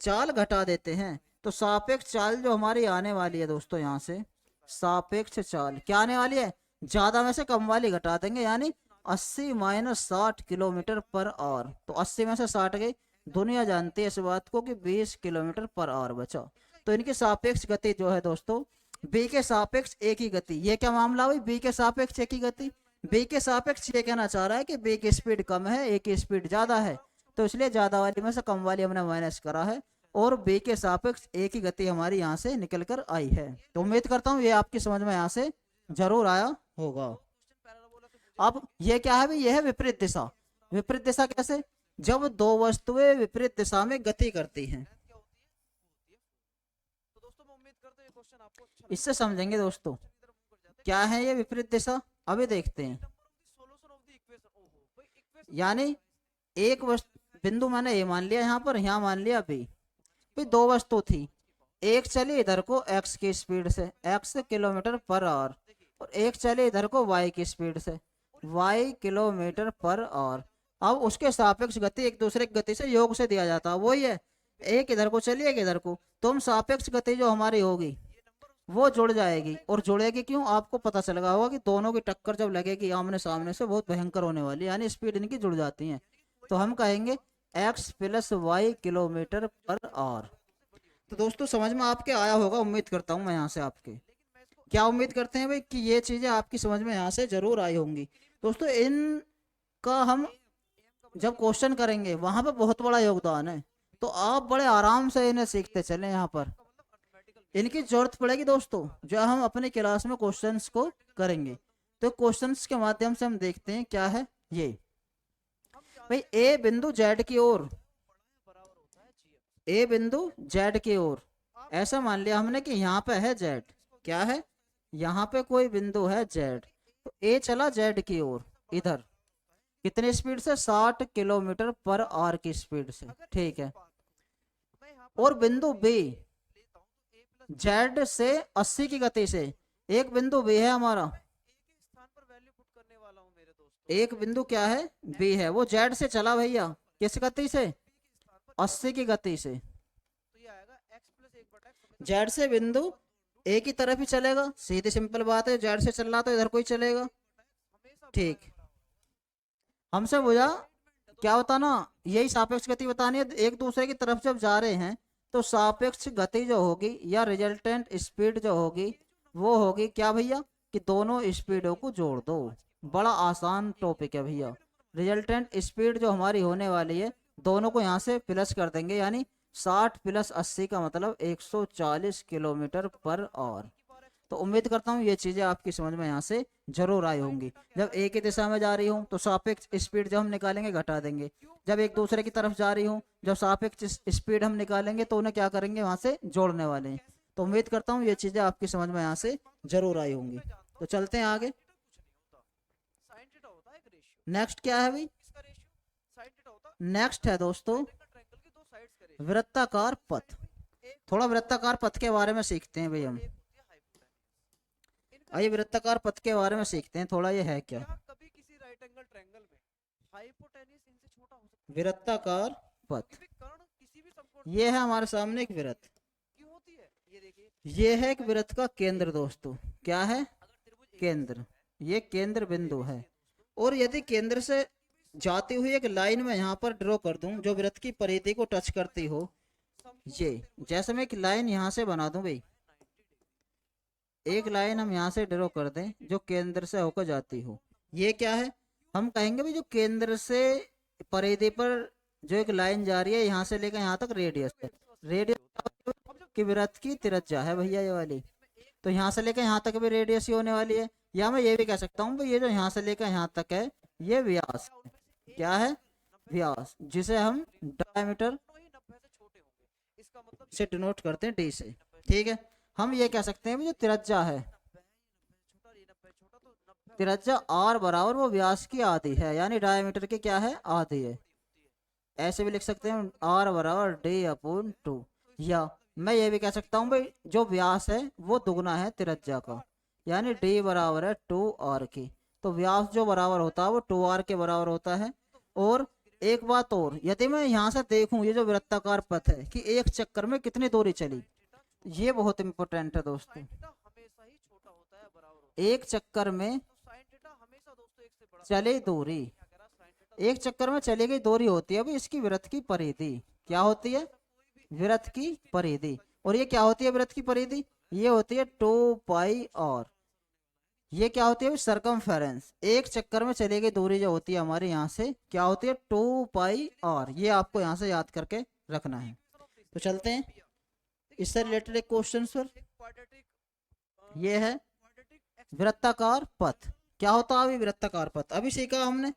चाल घटा देते हैं। तो सापेक्ष चाल जो हमारी आने वाली है दोस्तों, यहाँ से सापेक्ष चाल क्या आने वाली है, ज्यादा में से कम वाली घटा देंगे, यानी 80 माइनस 60 किलोमीटर पर आवर। तो 80 में से 60 गई, दुनिया जानती है इस बात को कि 20 किलोमीटर पर आवर बचा। तो इनकी सापेक्ष गति जो है दोस्तों, बी के सापेक्ष एक ही गति। ये क्या मामला हुई, बी के सापेक्ष एक ही गति। बी के सापेक्ष ये कहना चाह रहा है कि बी की स्पीड कम है, ए की स्पीड ज्यादा है, तो इसलिए ज्यादा वाली में से कम वाली हमने माइनस करा है, और बी के सापेक्ष एक ही गति हमारी यहाँ से निकल कर आई है। तो उम्मीद करता हूँ ये आपकी समझ में यहाँ से जरूर आया होगा। अब ये क्या है, ये है विपरीत दिशा। विपरीत दिशा कैसे, जब दो वस्तुएं विपरीत दिशा में गति करती हैं। इससे समझेंगे दोस्तों क्या है ये विपरीत दिशा, अभी देखते हैं। यानी एक बिंदु मैंने ए मान लिया यहाँ पर, यहाँ मान लिया बी। फिर दो वस्तु थी, एक चली इधर को x की स्पीड से, x किलोमीटर पर आवर, और एक चले इधर को y की स्पीड से, y किलोमीटर पर आवर। अब उसके सापेक्ष गति एक दूसरे की गति से योग से दिया जाता है, वही है, एक इधर को चली एक इधर को, तो हम सापेक्ष गति जो हमारी होगी वो जुड़ जाएगी। और जुड़ेगी क्यों, आपको पता चल गया होगा कि दोनों की टक्कर जब लगेगी आमने सामने से बहुत भयंकर होने वाली है, यानी स्पीड इनकी जुड़ जाती है। तो हम कहेंगे x plus Y kilometre per hour. तो दोस्तों समझ में आपके आया होगा, उम्मीद करता हूँ मैं यहाँ से आपके। क्या उम्मीद करते हैं भाई कि ये चीजें आपकी समझ में यहाँ से जरूर आई होंगी। दोस्तों इनका हम जब क्वेश्चन करेंगे वहां पर बहुत बड़ा योगदान है, तो आप बड़े आराम से इन्हें सीखते चलें। यहाँ पर इनकी जरूरत पड़ेगी दोस्तों जो हम अपने क्लास में क्वेश्चंस को करेंगे। तो क्वेश्चंस के माध्यम से हम देखते हैं क्या है ये। भाई ए बिंदु जेड की ओर, ए बिंदु जेड की ओर, ऐसा मान लिया हमने कि यहाँ पे है जेड, क्या है यहाँ पे कोई बिंदु है जेड, तो ए चला जेड की ओर इधर, कितनी स्पीड से 60 किलोमीटर पर आवर की स्पीड से, ठीक है। और बिंदु बी जेड से 80 की गति से, एक बिंदु बी है हमारा, एक बिंदु क्या है बी है, वो जेड से चला भैया, किस गति से 80 की गति से, जेड से बिंदु ए की तरफ ही चलेगा, सीधी सिंपल बात है, जेड से चल रहा तो इधर कोई चलेगा, ठीक। हमसे बोला क्या होता ना, यही सापेक्ष गति बतानी है, एक दूसरे की तरफ जब जा रहे हैं तो सापेक्ष गति जो होगी या रिजल्टेंट स्पीड जो होगी वो होगी क्या भैया कि दोनों स्पीडों को जोड़ दो। बड़ा आसान टॉपिक है भैया। रिजल्टेंट स्पीड जो हमारी होने वाली है दोनों को यहाँ से प्लस कर देंगे, यानी 60 प्लस 80 का मतलब 140 किलोमीटर पर आवर। तो उम्मीद करता हूँ ये चीजें आपकी समझ में यहाँ से जरूर आई होंगी। जब एक ही दिशा में जा रही हूँ तो सापेक्ष स्पीड जब हम निकालेंगे घटा देंगे, जब एक दूसरे की तरफ जा रही हूँ जब सापेक्ष स्पीड हम निकालेंगे तो उन्हें क्या करेंगे वहां से जोड़ने वाले हैं। तो उम्मीद करता हूँ ये चीजें आपकी समझ में यहाँ से जरूर आई होंगी। तो चलते हैं आगे। नेक्स्ट क्या है भाई, नेक्स्ट है दोस्तों वृत्ताकार पथ। थोड़ा वृत्ताकार पथ के बारे में सीखते हैं भाई हम। आइए वृत्ताकार पथ के बारे में सीखते हैं थोड़ा, ये है क्या वृत्ताकार पथ। ये है हमारे सामने एक वृत्त, ये है एक वृत्त का केंद्र दोस्तों, क्या है केंद्र, ये केंद्र बिंदु है। और यदि केंद्र से जाती हुई एक लाइन में यहाँ पर ड्रॉ कर दूं जो वृत्त की परिधि को टच करती हो, ये जैसे मैं एक लाइन यहाँ से बना दूं भाई, एक लाइन हम यहाँ से ड्रॉ कर दें जो केंद्र से होकर जाती हो, ये क्या है हम कहेंगे भाई जो केंद्र से परिधि पर जो एक लाइन जा रही है यहाँ से लेकर यहाँ तक रेडियस है, रेडियस की वृत्त की त्रिज्या है भैया ये वाली। तो यहाँ से लेकर यहाँ तक भी रेडियस ही होने वाली है, या मैं ये भी कह सकता हूँ भाई ये जो यहाँ से लेकर यहाँ तक है ये व्यास है, क्या है व्यास, जिसे हम डायमीटर से डिनोट करते हैं डी से, ठीक है। हम ये कह सकते हैं जो त्रिज्या है, त्रिज्या आर बराबर वो व्यास की आधी है, यानी डायमीटर की क्या है आधी है। ऐसे भी लिख सकते हैं आर बराबर डी अपॉन 2, या मैं ये भी कह सकता हूँ भाई जो व्यास है वो दुगना है त्रिज्या का, यानी डी बराबर है 2r की। तो व्यास जो बराबर होता है वो 2r के बराबर होता है। और एक बात और, यदि मैं यहाँ से देखूं ये जो वृत्ताकार पथ है कि एक चक्कर में कितनी दूरी चली, ये बहुत इंपॉर्टेंट है दोस्तों। एक चक्कर में चली दूरी, एक चक्कर में चली गई दूरी होती है अभी इसकी वृत्त की परिधि, क्या होती है वृत्त की परिधि। और ये क्या होती है वृत्त की परिधि, ये होती है 2 पाई और ये क्या होती है सरकमफेरेंस। एक चक्कर में चली गई दूरी जो होती है हमारे यहाँ से क्या होती है 2 पाई और, ये आपको यहाँ से याद करके रखना है। तो चलते हैं इससे रिलेटेड एक क्वेश्चन पर, ये है वृत्ताकार पथ। क्या होता है अभी वृत्ताकार पथ, अभी सीखा हमने,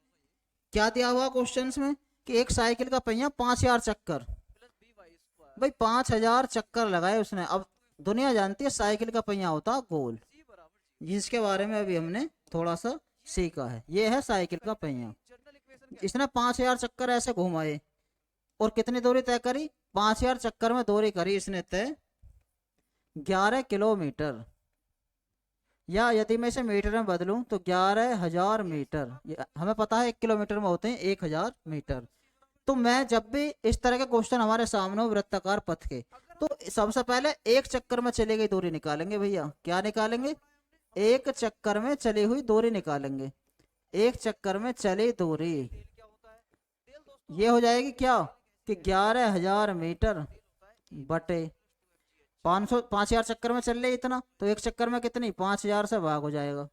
क्या दिया हुआ क्वेश्चंस में कि एक साइकिल का पहिया 5000 चक्कर, भाई 5000 चक्कर लगाए उसने। अब दुनिया जानती है साइकिल का पहिया होता गोल, जिसके बारे में अभी हमने थोड़ा सा सीखा है। ये है साइकिल का पहिया, इसने 5000 चक्कर ऐसे घुमाए और कितनी दूरी तय करी, 5000 चक्कर में दूरी करी इसने तय 11 किलोमीटर, या यदि मैं इसे मीटर में बदलूं तो 11,000 मीटर। हमें पता है 1 किलोमीटर में होते हैं 1000 मीटर। तो मैं जब भी इस तरह के क्वेश्चन हमारे सामने हो वृत्ताकार पथ के, तो सबसे पहले एक चक्कर में चली गई दूरी निकालेंगे भैया। क्या निकालेंगे, एक चक्कर में चली हुई दूरी निकालेंगे। एक चक्कर में चली दूरी ये हो जाएगी क्या कि 11,000 मीटर बटे 500 चक्कर में चल रही इतना, तो एक चक्कर में कितनी 5,000 से भाग हो जाएगा।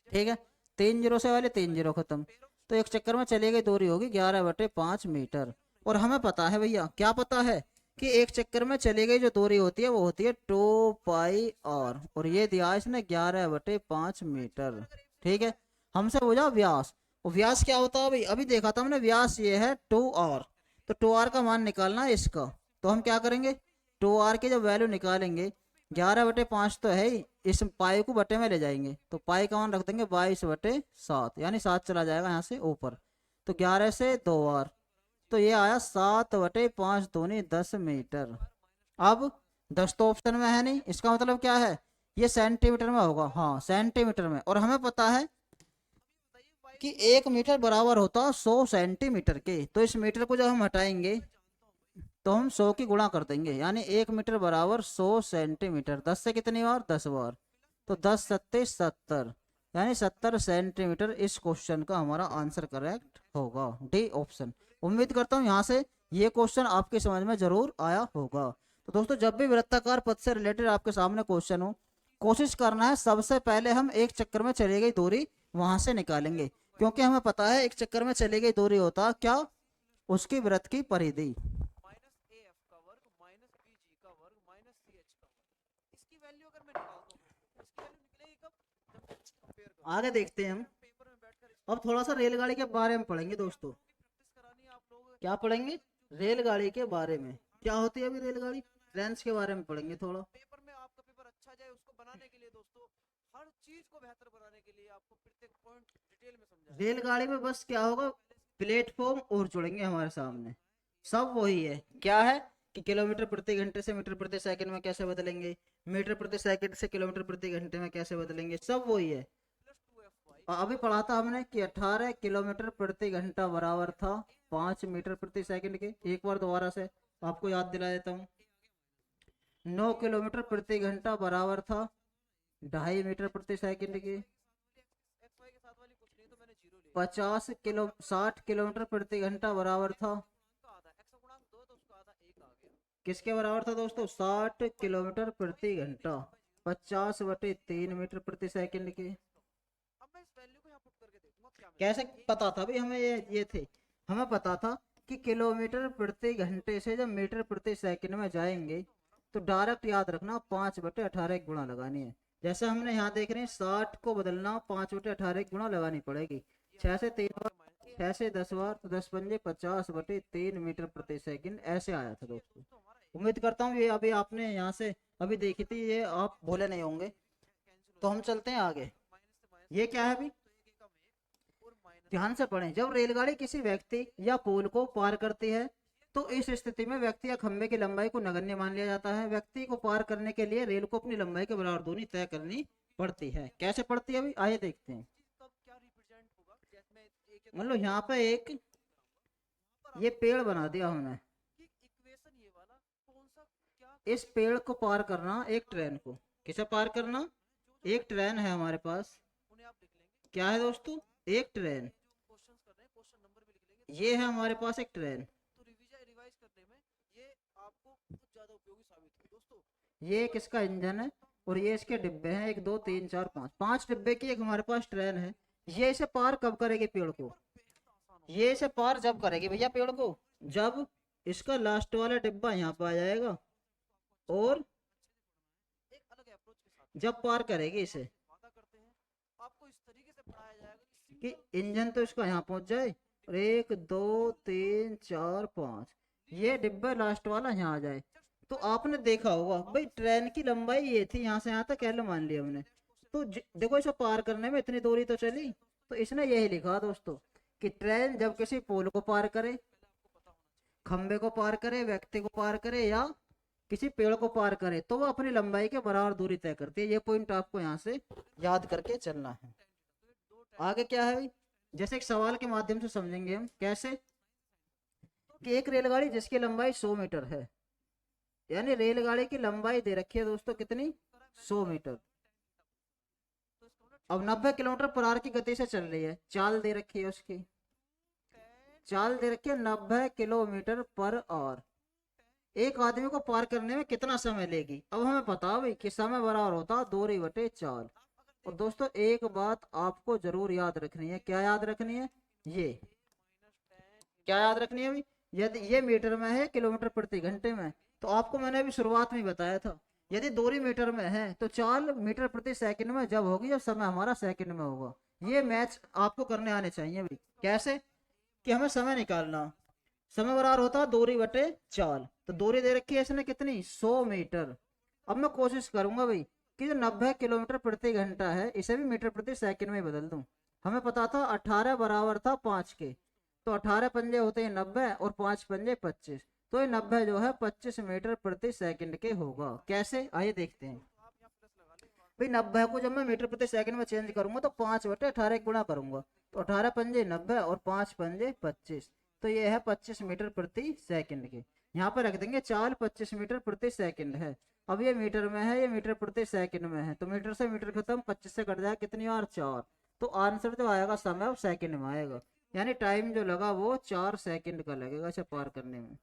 ठीक है, 3 जीरो से वाले 3 जीरो खत्म, तो एक चक्कर में चली गई दूरी होगी 11/5 मीटर। और हमें पता है भैया, क्या पता है कि एक चक्कर में चली गई जो दूरी होती है वो होती है 2 पाई और ये दिया इसने 11/5 मीटर। ठीक है, हमसे पूछा व्यास, और व्यास क्या होता है भाई, अभी देखा था हमने, व्यास ये है 2r, तो 2r का मान निकालना है इसका। तो हम क्या करेंगे, 2r की जब वैल्यू निकालेंगे 11/5 तो है ही, इस पाई को बटे में ले जाएंगे तो पाई का मान रख देंगे 22/7, यानी 7 चला जाएगा यहाँ से ऊपर, तो 11 से 2r, तो ये आया 7/5 दूनी 10 मीटर। अब 10 तो ऑप्शन में है नहीं, इसका मतलब क्या है, ये सेंटीमीटर में होगा, हाँ सेंटीमीटर में। और हमें पता है कि 1 मीटर बराबर होता है 100 सेंटीमीटर के, तो इस मीटर को जब हम हटाएंगे तो हम 100 की गुणा कर देंगे, यानी 1 मीटर बराबर 100 सेंटीमीटर। 10 से कितनी बार, 10 बार, तो 10 सत्ते 70, यानी 70 सेंटीमीटर। इस क्वेश्चन का हमारा आंसर करेक्ट होगा, डी ऑप्शन। उम्मीद करता हूँ यहाँ से ये क्वेश्चन आपके समझ में जरूर आया होगा। तो दोस्तों, जब भी वृत्ताकार पथ से रिलेटेड आपके सामने क्वेश्चन हो, कोशिश करना है सबसे पहले हम एक चक्कर में चली गई दूरी वहां से निकालेंगे, क्योंकि हमें पता है एक चक्कर में चली गई दूरी होता क्या, उसकी वृत्त की परिधि। आगे देखते हैं हम, अब थोड़ा सा रेलगाड़ी के बारे में पढ़ेंगे दोस्तों। क्या पढ़ेंगे, रेलगाड़ी के बारे में, क्या होती है अभी रेलगाड़ी, ट्रेन्स के बारे में पढ़ेंगे थोड़ा। पेपर में आपका पेपर अच्छा जाए उसको बनाने के लिए दोस्तों, हर चीज को बेहतर बनाने के लिए आपको प्रत्येक पॉइंट डिटेल में समझाना है। रेलगाड़ी में बस क्या होगा, प्लेटफॉर्म और जुड़ेंगे हमारे सामने, सब वही है। क्या है कि किलोमीटर प्रति घंटे से मीटर प्रति सेकंड में कैसे बदलेंगे, मीटर प्रति सेकंड से किलोमीटर प्रति घंटे में कैसे बदलेंगे, सब वही है। और अभी पढ़ा था हमने कि 18 किलोमीटर प्रति घंटा बराबर था 5 मीटर प्रति सेकंड के। एक बार दोबारा से आपको याद दिला देता हूँ, 9 किलोमीटर प्रति घंटा बराबर था 2.5 मीटर प्रति सेकंड के। 60 किलोमीटर प्रति घंटा बराबर था, किसके बराबर था दोस्तों, 60 किलोमीटर प्रति घंटा 50/3 मीटर प्रति सेकंड के। कैसे पता था भाई हमें, ये थे, हमें पता था कि किलोमीटर प्रति घंटे से जब मीटर प्रति सेकंड में जाएंगे तो डायरेक्ट याद रखना 5/18 की गुणा लगानी है। जैसे हमने यहाँ देख रहे हैं 60 को बदलना 5/18 की गुणा लगानी पड़ेगी, 6 से 3 बार, 6 से 10 बार, तो 10 पंजे 50/3 मीटर प्रति सेकंड ऐसे आया था दोस्तों। उम्मीद करता हूँ ये अभी आपने यहाँ से अभी देखी थी, ये आप भूले नहीं होंगे। तो हम चलते हैं आगे, ये क्या है अभी, ध्यान से पढ़ें। जब रेलगाड़ी किसी व्यक्ति या पुल को पार करती है तो इस स्थिति में व्यक्ति या खंभे की लंबाई को नगण्य मान लिया जाता है। व्यक्ति को पार करने के लिए रेल को अपनी लंबाई के बराबर दूरी तय करनी पड़ती है। कैसे पड़ती है अभी आइए देखते हैं। मतलब यहाँ पे एक ये पेड़ बना दिया हमने, इस पेड़ को पार करना एक ट्रेन को, किसे पार करना, एक ट्रेन है हमारे पास, क्या है दोस्तों, एक ट्रेन, ये है हमारे पास एक ट्रेन, ये किसका इंजन है और ये इसके डिब्बे हैं, 1 2 3 4 5, 5 डिब्बे की एक हमारे पास ट्रेन है। ये इसे पार कब करेगी पेड़ को, ये इसे पार जब करेगी भैया पेड़ को, जब इसका लास्ट वाला डिब्बा यहाँ पे आ जाएगा और जब पार करेगी इसे, कि इंजन तो इसका यहाँ पहुंच जाए और 1 2 3 4 5 ये डिब्बा लास्ट वाला यहाँ आ जाए। तो आपने देखा होगा भाई ट्रेन की लंबाई ये थी, यहाँ से यहाँ तक एल मान लिया हमने, तो देखो इसे पार करने में इतनी दूरी तो चली, तो इसने यही लिखा दोस्तों कि ट्रेन जब किसी पोल को पार करे, खंबे को पार करे, व्यक्ति को पार करे या किसी पेड़ को पार करे तो वो अपनी लंबाई के बराबर दूरी तय करती है। ये पॉइंट आपको यहाँ से याद करके चलना है। आगे क्या है भाई, जैसे एक सवाल के माध्यम से समझेंगे हम, कैसे कि एक रेलगाड़ी जिसकी लंबाई 100 मीटर है, यानी रेलगाड़ी की लंबाई दे रखी है दोस्तों कितनी, 100 मीटर, अब 90 किलोमीटर पर आवर की गति से चल रही है, चाल दे रखी है उसकी, चाल दे रखी है 90 किलोमीटर पर आवर। एक आदमी को पार करने में कितना समय लेगी। अब हमें पता भाई कि समय बराबर होता है दूरी बटे चाल। और दोस्तों एक बात आपको जरूर याद रखनी है। क्या याद रखनी है? ये क्या याद रखनी है भाई? यदि ये मीटर में है, किलोमीटर प्रति घंटे में, तो आपको मैंने अभी शुरुआत में बताया था यदि दूरी मीटर में है तो चाल मीटर प्रति सेकंड में जब होगी जब समय हमारा सेकंड में होगा। ये मैच आपको करने आने चाहिए भाई। कैसे? कि हमें समय निकालना, समय बराबर होता है दूरी बटे चाल। तो दूरी दे रखी है इसने कितनी, 100 मीटर। अब मैं कोशिश करूंगा भाई कि जो 90 किलोमीटर प्रति घंटा है इसे भी मीटर प्रति सेकंड में बदल दूं। हमें पता था 18 बराबर था 5 के, तो 18 पंजे होते हैं 90 और 5 पंजे 25। तो ये 90 जो है 25 मीटर प्रति सेकंड के होगा। कैसे, आइए देखते हैं। भाई 90 को जब मैं मीटर प्रति सेकंड में चेंज करूंगा तो 5 बटे 18 गुणा करूंगा, तो 18 पंजे 90 और 5 पंजे 25। तो ये है 25 मीटर प्रति सेकंड के। यहाँ पर रख देंगे चाल 25 मीटर प्रति सेकंड है। अब ये मीटर में है, ये मीटर प्रति सेकंड में है, तो मीटर से मीटर खत्म, 25 से कट जाए कितनी बार 4। तो आंसर जो आएगा समय वो सेकंड में आएगा, यानी टाइम जो लगा वो 4 सेकंड का लगेगा इसे पार करने में।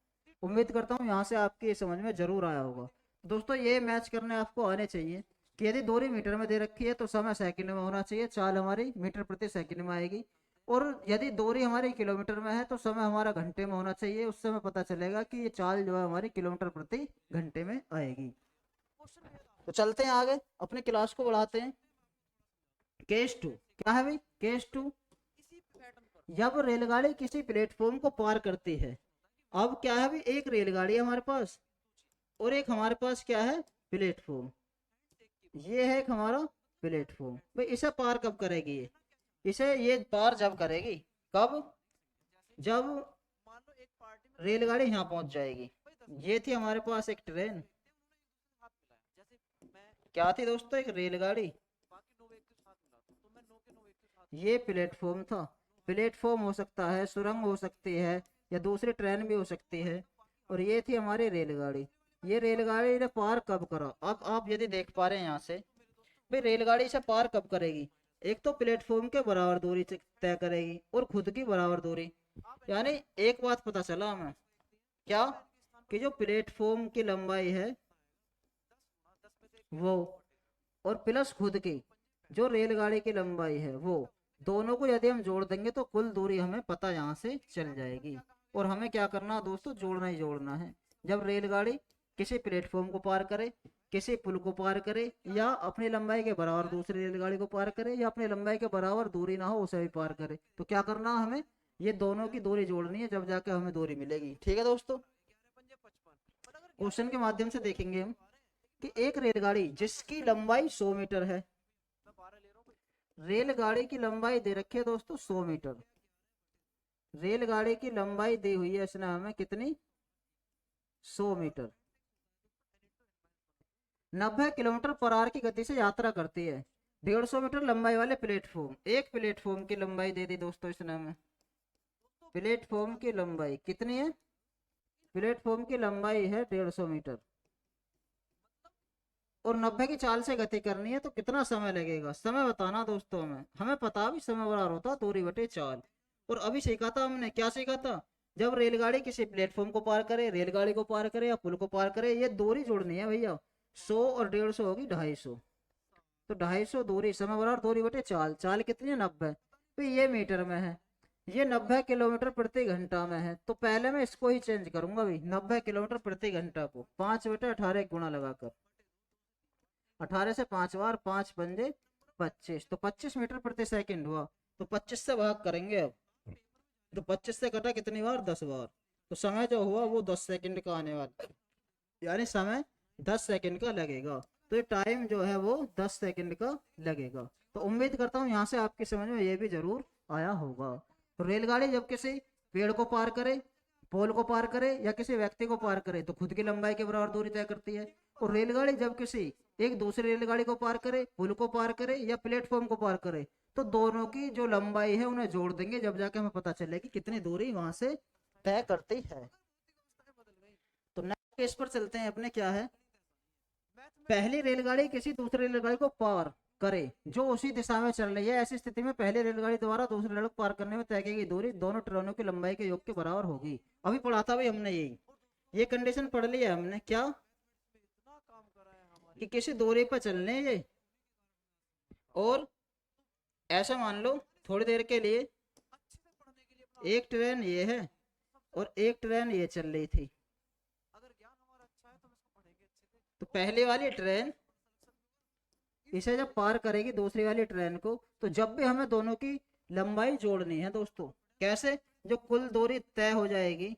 उम्मीद करता हूँ यहाँ से आपकी समझ में जरूर आया होगा। दोस्तों ये मैच करने आपको आने चाहिए कि यदि दूरी मीटर में दे रखी है तो समय सेकंड में होना चाहिए, चाल हमारी मीटर प्रति सेकंड में आएगी। और यदि दूरी हमारी किलोमीटर में है तो समय हमारा घंटे में होना चाहिए, उससे हमें पता चलेगा कि ये चाल जो है हमारी किलोमीटर प्रति घंटे में आएगी। तो चलते हैं आगे, अपने क्लास को बढ़ाते हैं। केस 2 क्या है भाई? केस 2, जब रेलगाड़ी किसी प्लेटफॉर्म को पार करती है। अब क्या है भाई, एक रेलगाड़ी है हमारे पास और एक हमारे पास क्या है, प्लेटफॉर्म। ये है एक हमारा प्लेटफॉर्म। भाई इसे पार कब करेगी ये? इसे ये पार जब करेगी, कब? जब मान लो एक पार्टी में रेलगाड़ी यहाँ पहुंच जाएगी। ये थी हमारे पास एक ट्रेन। हाथ मिलाया, जैसे मैं क्या थी दोस्तों? एक रेलगाड़ी। बाकी 9 व्यक्ति साथ मिलाता हूँ तो मैं 9 के 9 व्यक्ति साथ ये प्लेटफॉर्म था। प्लेटफॉर्म हो सकता है, सुरंग हो सकती है, या दूसरी ट्रेन भी हो सकती है। और ये थी हमारी रेलगाड़ी। ये रेलगाड़ी ने पार कब करा? अब आप यदि देख पा रहे हैं यहाँ से, भाई रेलगाड़ी से पार कब करेगी? एक तो प्लेटफॉर्म के बराबर दूरी तय करेगी और खुद की बराबर दूरी। यानी एक बात पता चला हमें, क्या? कि जो प्लेटफॉर्म की लंबाई है वो, और प्लस खुद की जो रेलगाड़ी की लंबाई है वो, दोनों को यदि हम जोड़ देंगे तो कुल दूरी हमें पता यहाँ से चल जाएगी। और हमें क्या करना है दोस्तों? जोड़ना ही जोड़ना है। जब रेलगाड़ी किसी प्लेटफॉर्म को पार करे, किसी पुल को पार करे, या अपनी लंबाई के बराबर दूसरी रेलगाड़ी को पार करे, या अपनी लंबाई के बराबर दूरी ना हो उसे भी पार करे, तो क्या करना है हमें? ये दोनों की दूरी जोड़नी है, जब जाके हमें दूरी मिलेगी। ठीक है दोस्तों, 11 पंजे 55। अगर क्वेश्चन के माध्यम से देखेंगे हम कि एक रेलगाड़ी जिसकी लंबाई 100 मीटर है। मैं 12 ले रहा हूँ भाई। रेलगाड़ी की लंबाई दे रखी है दोस्तों 100 मीटर। रेलगाड़ी की लंबाई दी हुई है इसने हमें कितनी? 100 मीटर। 90 किलोमीटर पर आवर की गति से यात्रा करती है। 150 मीटर लंबाई वाले प्लेटफॉर्म, एक प्लेटफॉर्म की लंबाई दे दी दोस्तों इसने हमें। प्लेटफॉर्म की लंबाई कितनी है? प्लेटफॉर्म की लंबाई है 150 मीटर और 90 की चाल से गति करनी है, तो कितना समय लगेगा? समय बताना दोस्तों हमें। हमें पता भी समय बराबर होता दूरी बटे चाल। और अभी सीखा था हमने, क्या सीखा था? जब रेलगाड़ी किसी प्लेटफॉर्म को पार करे, रेलगाड़ी को पार करे या पुल को पार करे, ये दूरी जोड़नी है भैया। 100 और 150 होगी 250। तो 250 दूरी, समय बराबर दूरी बटे चाल। चाल कितनी है? 90। तो ये मीटर में है, ये 90 किलोमीटर प्रति घंटा में है। तो पहले मैं इसको ही चेंज करूंगा भाई, 90 किलोमीटर प्रति घंटा को 5 बटे 18 गुणा लगाकर। 18 से 5 बार, 5 पंजे 25, तो 25 मीटर प्रति सेकंड हुआ। तो 25 से भाग करेंगे अब, तो 25 से कटा कितनी बार? 10 बार। तो समय जो हुआ वो 10 सेकंड का आने वाला, यानी समय 10 सेकंड का लगेगा। तो ये टाइम जो है वो 10 सेकंड का लगेगा। तो उम्मीद करता हूँ यहाँ से आपकी समझ में ये भी जरूर आया होगा। तो रेलगाड़ी जब किसी पेड़ को पार करे, पोल को पार करे, या किसी व्यक्ति को पार करे, तो खुद की लंबाई के बराबर दूरी तय करती है। और रेलगाड़ी जब किसी एक दूसरी रेलगाड़ी को पार करे, पुल को पार करे, या प्लेटफॉर्म को पार करे, तो दोनों की जो लंबाई है उन्हें जोड़ देंगे, जब जाके हमें पता चले कि कितनी दूरी वहां से तय करती है। तो नेक्स्ट केस पर चलते हैं अपने। क्या है? पहली रेलगाड़ी किसी दूसरी रेलगाड़ी को पार करे जो उसी दिशा में चल रही है, ऐसी स्थिति में पहली रेलगाड़ी द्वारा दूसरी रेल को पार करने में तय की गई दूरी दोनों ट्रेनों की लंबाई के योग के बराबर होगी। अभी पढ़ा था भाई हमने यही, ये कंडीशन पढ़ ली है हमने क्या, इतना काम करा है हमारी कि किसी दूरी पर चलने ये, और ऐसा मान लो थोड़ी देर के लिए अच्छे से पढ़ने के लिए अपना एक ट्रेन ये है और एक ट्रेन ये चल रही थी। अगर ज्ञान हमारा अच्छा है तो हम इसको पढ़ेंगे अच्छे से। तो पहली वाली ट्रेन इसे जब पार करेगी दूसरी वाली ट्रेन को, तो जब भी हमें दोनों की लंबाई जोड़नी है दोस्तों, कैसे, जो कुल दूरी तय हो जाएगी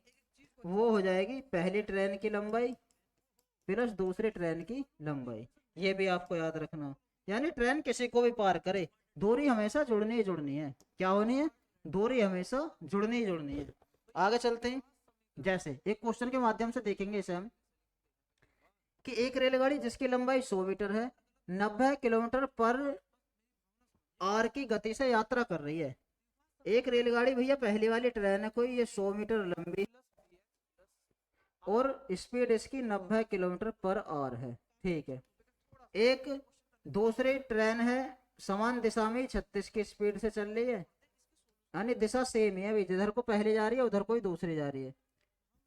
वो हो जाएगी पहली ट्रेन की लंबाई प्लस दूसरी ट्रेन की लंबाई। ये भी आपको याद रखना, यानी ट्रेन किसी को भी पार करे दूरी हमेशा जुड़नी ही जुड़नी है। क्या होनी है, दूरी हमेशा जुड़नी ही जुड़नी है। आगे चलते हैं, जैसे एक क्वेश्चन के माध्यम से देखेंगे इसे हम, कि एक रेलगाड़ी जिसकी लंबाई 100 मीटर है 90 किलोमीटर पर आर की गति से यात्रा कर रही है। एक रेलगाड़ी भैया पहली वाली ट्रेन है कोई, ये 100 मीटर लंबी और स्पीड इसकी 90 किलोमीटर पर आवर है, ठीक है। एक दूसरी ट्रेन है समान दिशा में 36 की स्पीड से चल रही है, यानी दिशा सेम ही है भाई, जिधर को पहले जा रही है उधर कोई दूसरी जा रही है,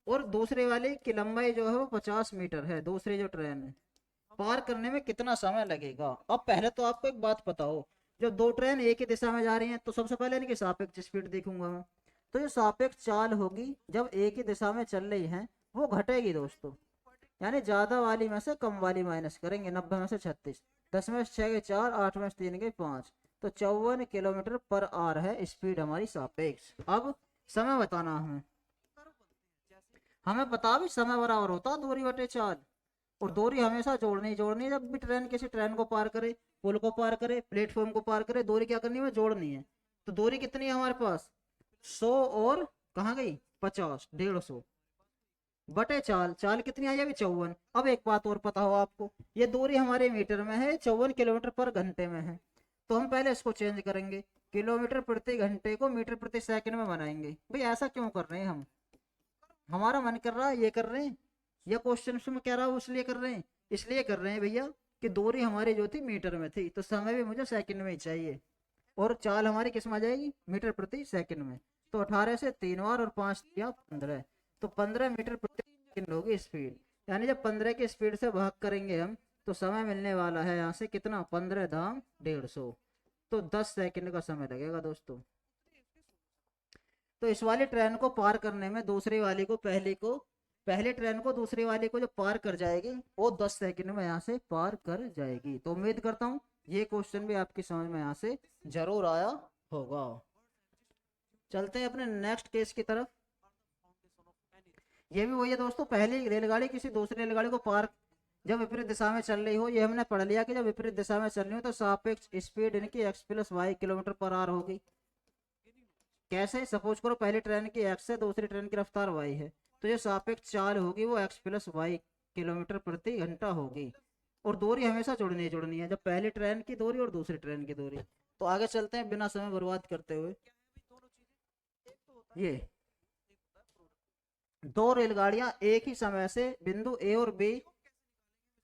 और दूसरे वाले की लंबाई जो है वो 50 मीटर है, दूसरी जो ट्रेन है। पार करने में कितना समय लगेगा। अब पहले तो आपको एक बात पता हो, जब दो ट्रेन एक ही दिशा में जा रही हैं तो सबसे पहले इनकी सापेक्ष स्पीड देखूंगा मैं, तो जो सापेक्ष चाल होगी जब एक ही दिशा में चल रही है वो घटेगी दोस्तों, यानी ज्यादा वाली में से कम वाली माइनस करेंगे। 90 में से 36, 10 में से 6 के 4, 8 में से 3 के 5, तो 54 किलोमीटर पर आवर है स्पीड हमारी सापेक्ष। अब समय बताना हमें पता भी समय बराबर होता दूरी बटे चाल, और दूरी हमेशा जोड़नी ही जोड़नी है। जब भी ट्रेन किसी ट्रेन को पार करे, पुल को पार करे, प्लेटफॉर्म को पार करे, दूरी क्या करनी है, जोड़नी है। तो दूरी कितनी है हमारे पास, 100 और कहाँ गई 50, 150 बटे चाल, चाल कितनी आई अभी 54। अब एक बात और पता हो आपको, ये दूरी हमारे मीटर में है, 54 किलोमीटर पर घंटे में है, तो हम पहले इसको चेंज करेंगे, किलोमीटर प्रति घंटे को मीटर प्रति सेकंड में बनाएंगे। भाई ऐसा क्यों कर रहे हैं हम, हमारा मन कर रहा है ये कर रहे हैं, या क्वेश्चन में कह रहा है इसलिए कर रहे हैं, इसलिए कर रहे हैं भैया कि दूरी हमारी जो थी मीटर में थी, तो समय भी मुझे सेकंड में ही चाहिए, और चाल हमारी किस में आ जाएगी, मीटर प्रति सेकंड में। तो 18 से 3 बार और 5 या 15, तो 15 मीटर प्रति सेकंड होगी स्पीड। यानी जब 15 की स्पीड से भाग करेंगे हम, तो समय मिलने वाला है यहाँ से कितना, 15 धाम 150, तो 10 सेकंड का समय लगेगा दोस्तों। तो इस वाली ट्रेन को पार करने में दूसरी वाली को पहली ट्रेन को दूसरी वाली को जो पार कर जाएगी वो 10 सेकंड में यहाँ से पार कर जाएगी। तो उम्मीद करता हूँ ये क्वेश्चन भी आपकी समझ में यहाँ से जरूर आया होगा। चलते हैं अपने नेक्स्ट केस की तरफ। ये भी वही है दोस्तों, पहली रेलगाड़ी किसी दूसरी रेलगाड़ी को पार जब विपरीत दिशा में चल रही हो, ये हमने पढ़ लिया कि जब विपरीत दिशा में चल रही हो तो सापेक्ष स्पीड इनकी x plus Y kilometre per hour होगी। कैसे, सपोज करो पहली ट्रेन की x है, दूसरी ट्रेन की रफ्तार y है, तो जो सापेक्ष चाल होगी वो x प्लस वाई किलोमीटर प्रति घंटा होगी, और दूरी हमेशा जुड़नी है, जब पहली ट्रेन की दूरी और दूसरी ट्रेन की दूरी। तो आगे चलते हैं बिना समय बर्बाद करते हुए। ये दो रेलगाड़ियां एक ही समय से बिंदु ए और बी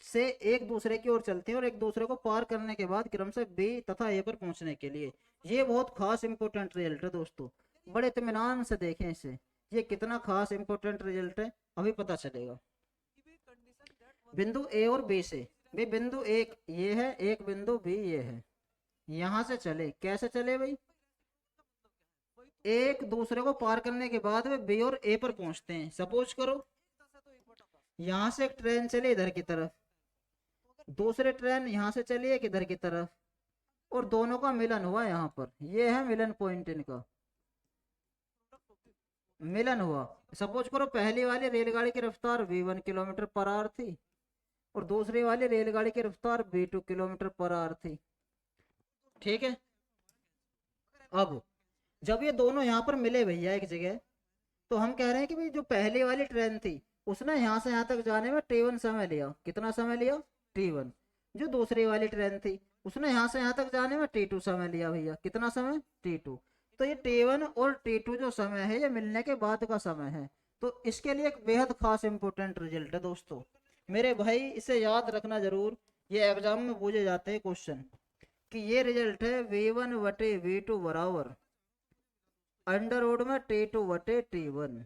से एक दूसरे की ओर चलती हैं और एक दूसरे को पार करने के बाद क्रम से बी तथा ए पर पहुंचने के लिए। ये बहुत खास इंपॉर्टेंट रिजल्ट है दोस्तों, बड़े इत्मीनान से देखें इसे, ये कितना खास इंपॉर्टेंट रिजल्ट है अभी पता चलेगा। बिंदु ए और बी से, भी बिंदु एक ये है, एक बिंदु बी ये है, यहां से चले, कैसे चले भाई, एक दूसरे को पार करने के बाद वे बी और ए पर पहुंचते हैं। सपोज करो यहां से एक ट्रेन चली इधर की तरफ, दूसरी ट्रेन यहां से चली एक इधर की तरफ, और दोनों का मिलन हुआ यहाँ पर, ये है मिलन पॉइंट इनका, मिलन हुआ। सपोज करो पहली वाली रेलगाड़ी की रफ्तार v1 किलोमीटर पर आवर थी और दूसरी वाली रेलगाड़ी की रफ्तार v2 किलोमीटर पर आवर थी, ठीक है। अब जब ये दोनों यहाँ पर मिले भैया एक जगह, तो हम कह रहे हैं कि भाई जो पहली वाली ट्रेन थी उसने यहाँ से यहाँ तक जाने में t1 समय लिया, कितना समय लिया, t1। जो दूसरी वाली ट्रेन थी उसने यहाँ से यहाँ तक जाने में t2 समय लिया भैया, कितना समय, t2। तो ये t1 और t2 जो समय है ये मिलने के बाद का समय है। तो इसके लिए एक बेहद खास इंपोर्टेंट रिजल्ट है दोस्तों मेरे भाई, इसे याद रखना जरूर, ये एग्जाम में पूछे जाते हैं क्वेश्चन। कि ये रिजल्ट है V1 बटे V2 बराबर अंडर रूट में T2 बटे T1।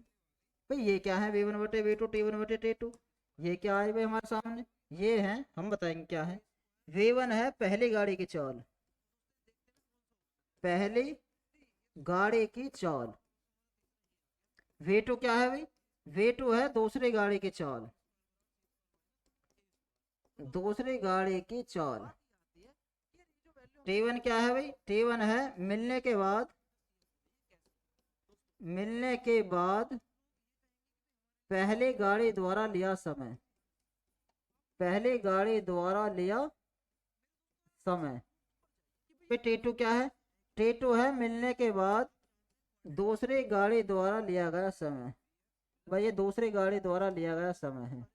भाई ये क्या है V1 बटे V2 T1 बटे T2, ये क्या है भाई हमारे सामने, ये है, हम बताएंगे क्या है। V1 है पहली गाड़ी की चाल, पहली गाड़ी की चाल। V2 क्या है भाई, V2 है दूसरी गाड़ी की चाल, दूसरी गाड़ी की चाल। T1 क्या है भाई, T1 है मिलने के बाद, मिलने के बाद पहली गाड़ी द्वारा लिया समय, पहली गाड़ी द्वारा लिया समय। फिर T2 क्या है, T2 है मिलने के बाद दूसरी गाड़ी द्वारा लिया गया समय। भाई ये दूसरी गाड़ी द्वारा लिया गया समय है।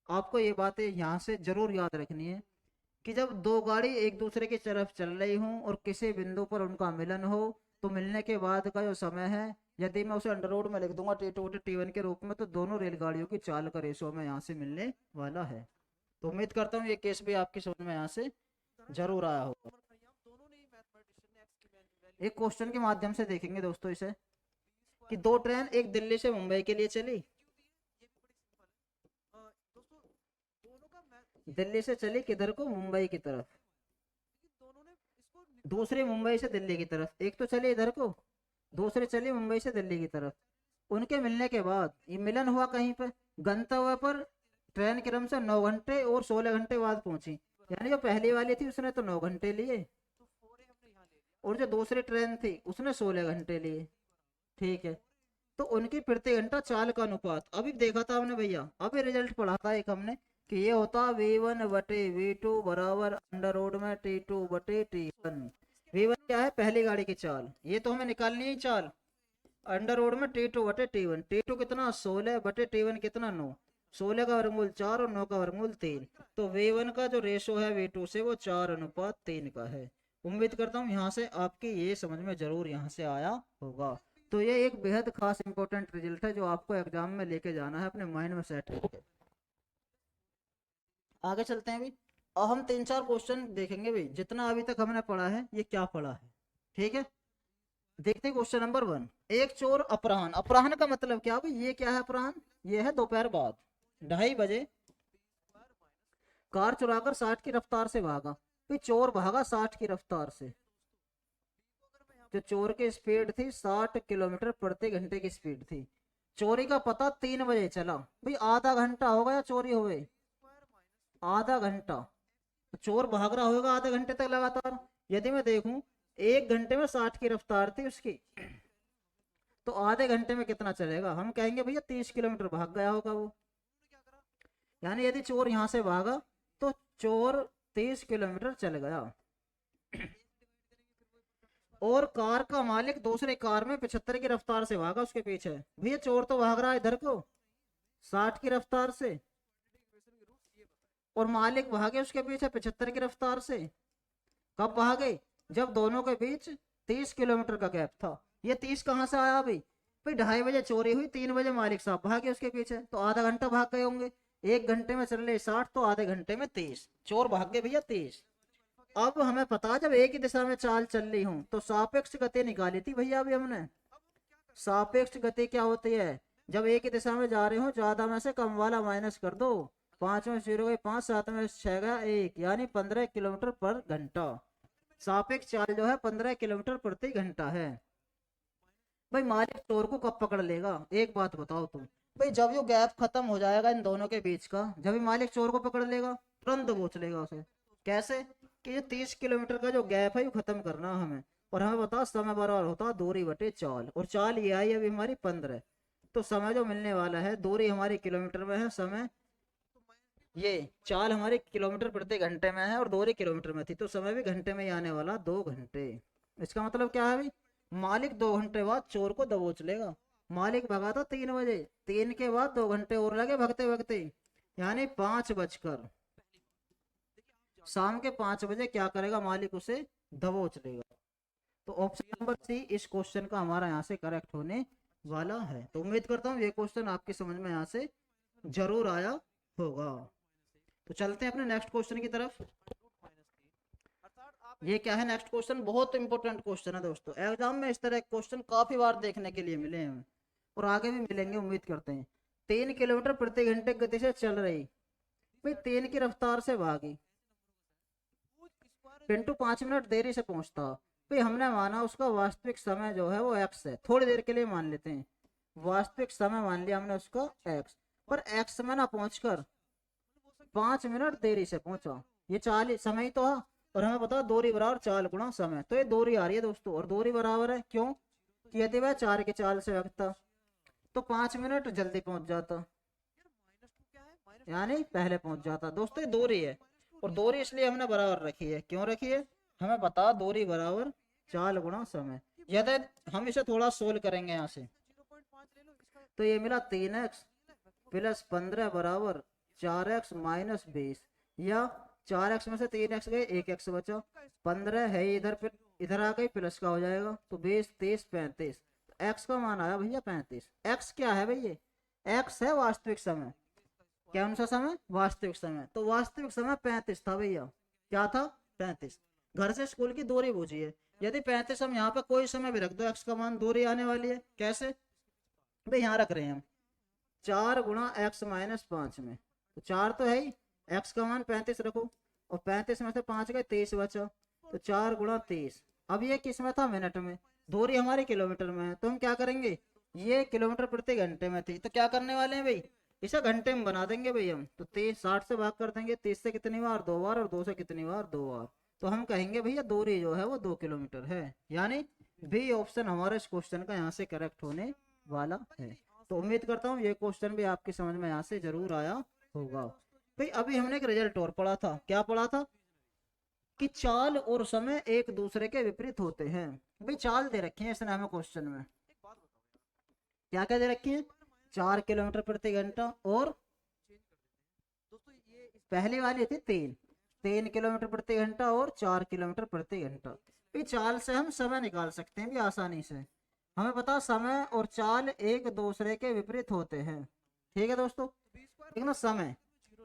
आपको ये बातें यहाँ से जरूर याद रखनी है कि जब दो गाड़ी एक दूसरे की तरफ चल रही हूँ और किसी बिंदु पर उनका मिलन हो, तो मिलने के बाद का जो समय है, यदि मैं उसे अंडर रूट में लिख दूंगा T2 बटे T1 के रूप में, तो दोनों रेलगाड़ियों की चाल का रेशो में यहाँ से मिलने वाला है। तो उम्मीद करता हूँ ये केस भी आपकी समझ में यहाँ से जरूर आया होगा। दोनों ने मैथमेटिशियन ने x की वैल्यू एक क्वेश्चन के माध्यम से देखेंगे दोस्तों इसे, कि दो ट्रेन एक दिल्ली से मुंबई के लिए चली, ये भी बड़ी सिंपल है दोस्तों। दोनों का मैथ दिल्ली से चली किधर को, मुंबई की तरफ, दोनों ने इसको दूसरी मुंबई से दिल्ली की तरफ, एक तो चली इधर को, दूसरी चली मुंबई से दिल्ली की तरफ। उनके मिलने के बाद ये मिलन हुआ कहीं पर, गंतव्य पर ट्रेन क्रम से 9 घंटे और 16 घंटे बाद पहुंची। यानी जो पहली वाली थी उसने तो 9 घंटे लिए, तो 4 हमने यहाँ ले लिया, और जो दूसरी ट्रेन थी उसने 16 घंटे लिए। ठीक है, तो उनकी प्रति घंटा चाल का अनुपात अभी देखा था हमने भैया, अभी रिजल्ट पढ़ा था एक हमने, कि ये होता V1 बटे V2 बराबर अंडर रूट में T2 बटे T1। V1 क्या है, पहली गाड़ी की चाल, ये तो हमें निकालनी है चाल, अंडर रूट में T2 बटे T1। T2 कितना 16 बटे T1 कितना 9, 16 का वर्गमूल 4 और 9 का वर्गमूल 3। तो V1 का जो रेशो है V2 से वो 4:3 का है। उम्मीद करता हूँ यहाँ से आपकी ये समझ में जरूर यहाँ से आया होगा। तो ये एक बेहद खास इंपॉर्टेंट रिजल्ट है जो आपको एग्जाम में लेके जाना है, अपने माइंड में सेट करके। आगे चलते हैं भाई, और हम 3-4 क्वेश्चन देखेंगे भाई, जितना अभी तक हमने पढ़ा है ये क्या पढ़ा है। ठीक है, देखते हैं क्वेश्चन नंबर 1। एक चोर अपराह्न, अपराह्न का मतलब क्या भाई, ये क्या है अपराह्न, ये है दोपहर बाद, 2:30 बजे कार चुराकर 60 की रफ्तार से भागा। भाई चोर भागा 60 की रफ्तार से, जो चोर की स्पीड थी 60 किलोमीटर प्रति घंटे की स्पीड थी। चोरी का पता 3 बजे चला, भाई आधा घंटा हो गया चोरी हुए, आधा घंटा, तो चोर भाग रहा होगा आधे घंटे तक लगातार। यदि मैं देखूं 1 घंटे में 60 की रफ्तार थी उसकी, तो आधे घंटे में कितना चलेगा, हम कहेंगे भैया 30 किलोमीटर भाग गया होगा वो। यानी यदि चोर यहाँ से भागा तो चोर 30 किलोमीटर चल गया। और कार का मालिक दूसरे कार में 75 की रफ्तार से भागा उसके पीछे। भैया चोर तो भाग रहा है इधर को 60 की रफ्तार से, और मालिक भागे उसके पीछे 75 की रफ्तार से। कब भागे, जब दोनों के बीच 30 किलोमीटर का गैप था। ये 30 कहाँ से आया भाई, 2:30 बजे चोरी हुई, 3 बजे मालिक साहब भागे उसके पीछे, तो आधा घंटा भाग गए होंगे। 1 घंटे में चल रहे 60, तो आधे घंटे में 30, चोर भाग गए भैया 30। अब हमें पता, जब एक ही दिशा में चाल चल रही हूं तो सापेक्ष गति निकाली थी भैया अभी हमने। सापेक्ष गति क्या होती है, जब एक ही दिशा में जा रहे हो, ज्यादा में से कम वाला माइनस कर दो, 5 में 0 गए 5, 7 में 6 गया 1, यानी 15 किलोमीटर पर घंटा। सापेक्ष चाल जो है 15 किलोमीटर प्रति घंटा है। भाई मालिक चोर को कब पकड़ लेगा, एक बात बताओ तुम, भाई जब ये गैप खत्म हो जाएगा इन दोनों के बीच का, जब ही मालिक चोर को पकड़ लेगा, तुरंत दबोच लेगा उसे। कैसे, कि ये 30 किलोमीटर का जो गैप है वो खत्म करना हमें, और हमें बताओ समय बराबर होता है दूरी बटे चाल, और चाल ये आई अभी हमारी 15, तो समय जो मिलने वाला है, दूरी हमारी किलोमीटर में है, समय ये चाल हमारी किलोमीटर प्रति घंटे में है और दूरी किलोमीटर में थी, तो समय भी घंटे में ही आने वाला 2 घंटे। इसका मतलब क्या है भाई, मालिक 2 घंटे बाद चोर को दबोच लेगा। मालिक भगा था 3 बजे, 3 के बाद 2 घंटे और लगे भगते भगते, यानी 5 बजकर, शाम के 5 बजे क्या करेगा मालिक, उसे दबोच लेगा। तो ऑप्शन नंबर सी इस क्वेश्चन का हमारा यहाँ से करेक्ट होने वाला है। तो उम्मीद करता हूँ ये क्वेश्चन आपकी समझ में यहाँ से जरूर आया होगा। तो चलते हैं अपने नेक्स्ट क्वेश्चन की तरफ। अर्थात आप ये क्या है नेक्स्ट क्वेश्चन, बहुत इंपॉर्टेंट क्वेश्चन है दोस्तों, एग्जाम में इस तरह के क्वेश्चन काफी बार देखने के लिए मिले हैं हमें और आगे भी मिलेंगे उम्मीद करते हैं। 3 किलोमीटर प्रति घंटे गति से चल रही, भाई 3 की रफ्तार से भागी, पिंटू 5 मिनट देरी से पहुंचता, भाई हमने माना उसका वास्तविक समय जो है वो एक्स है, थोड़ी देर के लिए मान लेते हैं, वास्तविक समय मान लिया हमने उसका एक्स, पर एक्स में ना पहुंचकर 5 मिनट देरी से पहुंचा, ये चाल ही समय ही तो है, और हमें पता दूरी बराबर चाल गुणा समय, तो ये दूरी आ रही है दोस्तों, और दूरी बराबर है क्यों कि यदि वह 4 की चाल से भागता तो 5 मिनट जल्दी पहुंच जाता, यानी पहले पहुंच जाता दोस्तों, ये दूरी है, और दूरी इसलिए हमने बराबर रखी है, क्यों रखी है हमें पता, दूरी बराबर चाल गुणा समय। यदि हम इसे थोड़ा सोल्व करेंगे यहाँ से, तो ये मिला 3x प्लस 15 बराबर 4x माइनस 20, या 4x में से 3x गए 1x बचा, 15 है इधर, फिर इधर आ गई प्लस का हो जाएगा, तो 20 30 35, तो x का मान आया भैया 35। x क्या है भैया, x है वास्तविक समय, कौन सा समय, वास्तविक समय, तो वास्तविक समय 35 था भैया, क्या था 35। घर से स्कूल की दूरी पूछिए, यदि 35 हम यहाँ पे कोई समय भी रख दो x का मान दूरी आने वाली है, कैसे भाई यहाँ रख रहे हैं हम 4 गुणा x माइनस 5 में, तो 4 तो है ही, x का मान 35 रखो, और 35 में से 5 गए 23 बचा, तो 4 गुणा 23, अब ये किस में था मिनट में, दूरी हमारी किलोमीटर में है, तो हम क्या करेंगे, ये किलोमीटर प्रति घंटे में थी, तो क्या करने वाले हैं भाई, इसे घंटे में बना देंगे भाई हम, तो 30 60 से भाग कर देंगे, 30 से कितनी बार 2 बार, और 2 से कितनी बार 2 बार, तो हम कहेंगे भैया दूरी जो है वो 2 किलोमीटर है, यानी बी ऑप्शन हमारे इस क्वेश्चन का यहाँ से करेक्ट होने वाला है। तो उम्मीद करता हूँ ये क्वेश्चन भी आपकी समझ में यहाँ से जरूर आया होगा। भाई अभी हमने एक रिजल्ट और पढ़ा था, क्या पढ़ा था कि चाल और समय एक दूसरे के विपरीत होते हैं। भाई चाल दे रखी है इसने हमें क्वेश्चन में, क्या क्या दे रखी है, 4 किलोमीटर प्रति घंटा, और पहली वाली थी 3 किलोमीटर प्रति घंटा और 4 किलोमीटर प्रति घंटा। भाई चाल से हम समय निकाल सकते हैं भी आसानी से, हमें पता समय और चाल एक दूसरे के विपरीत होते हैं, ठीक है दोस्तों। ठीक ना, समय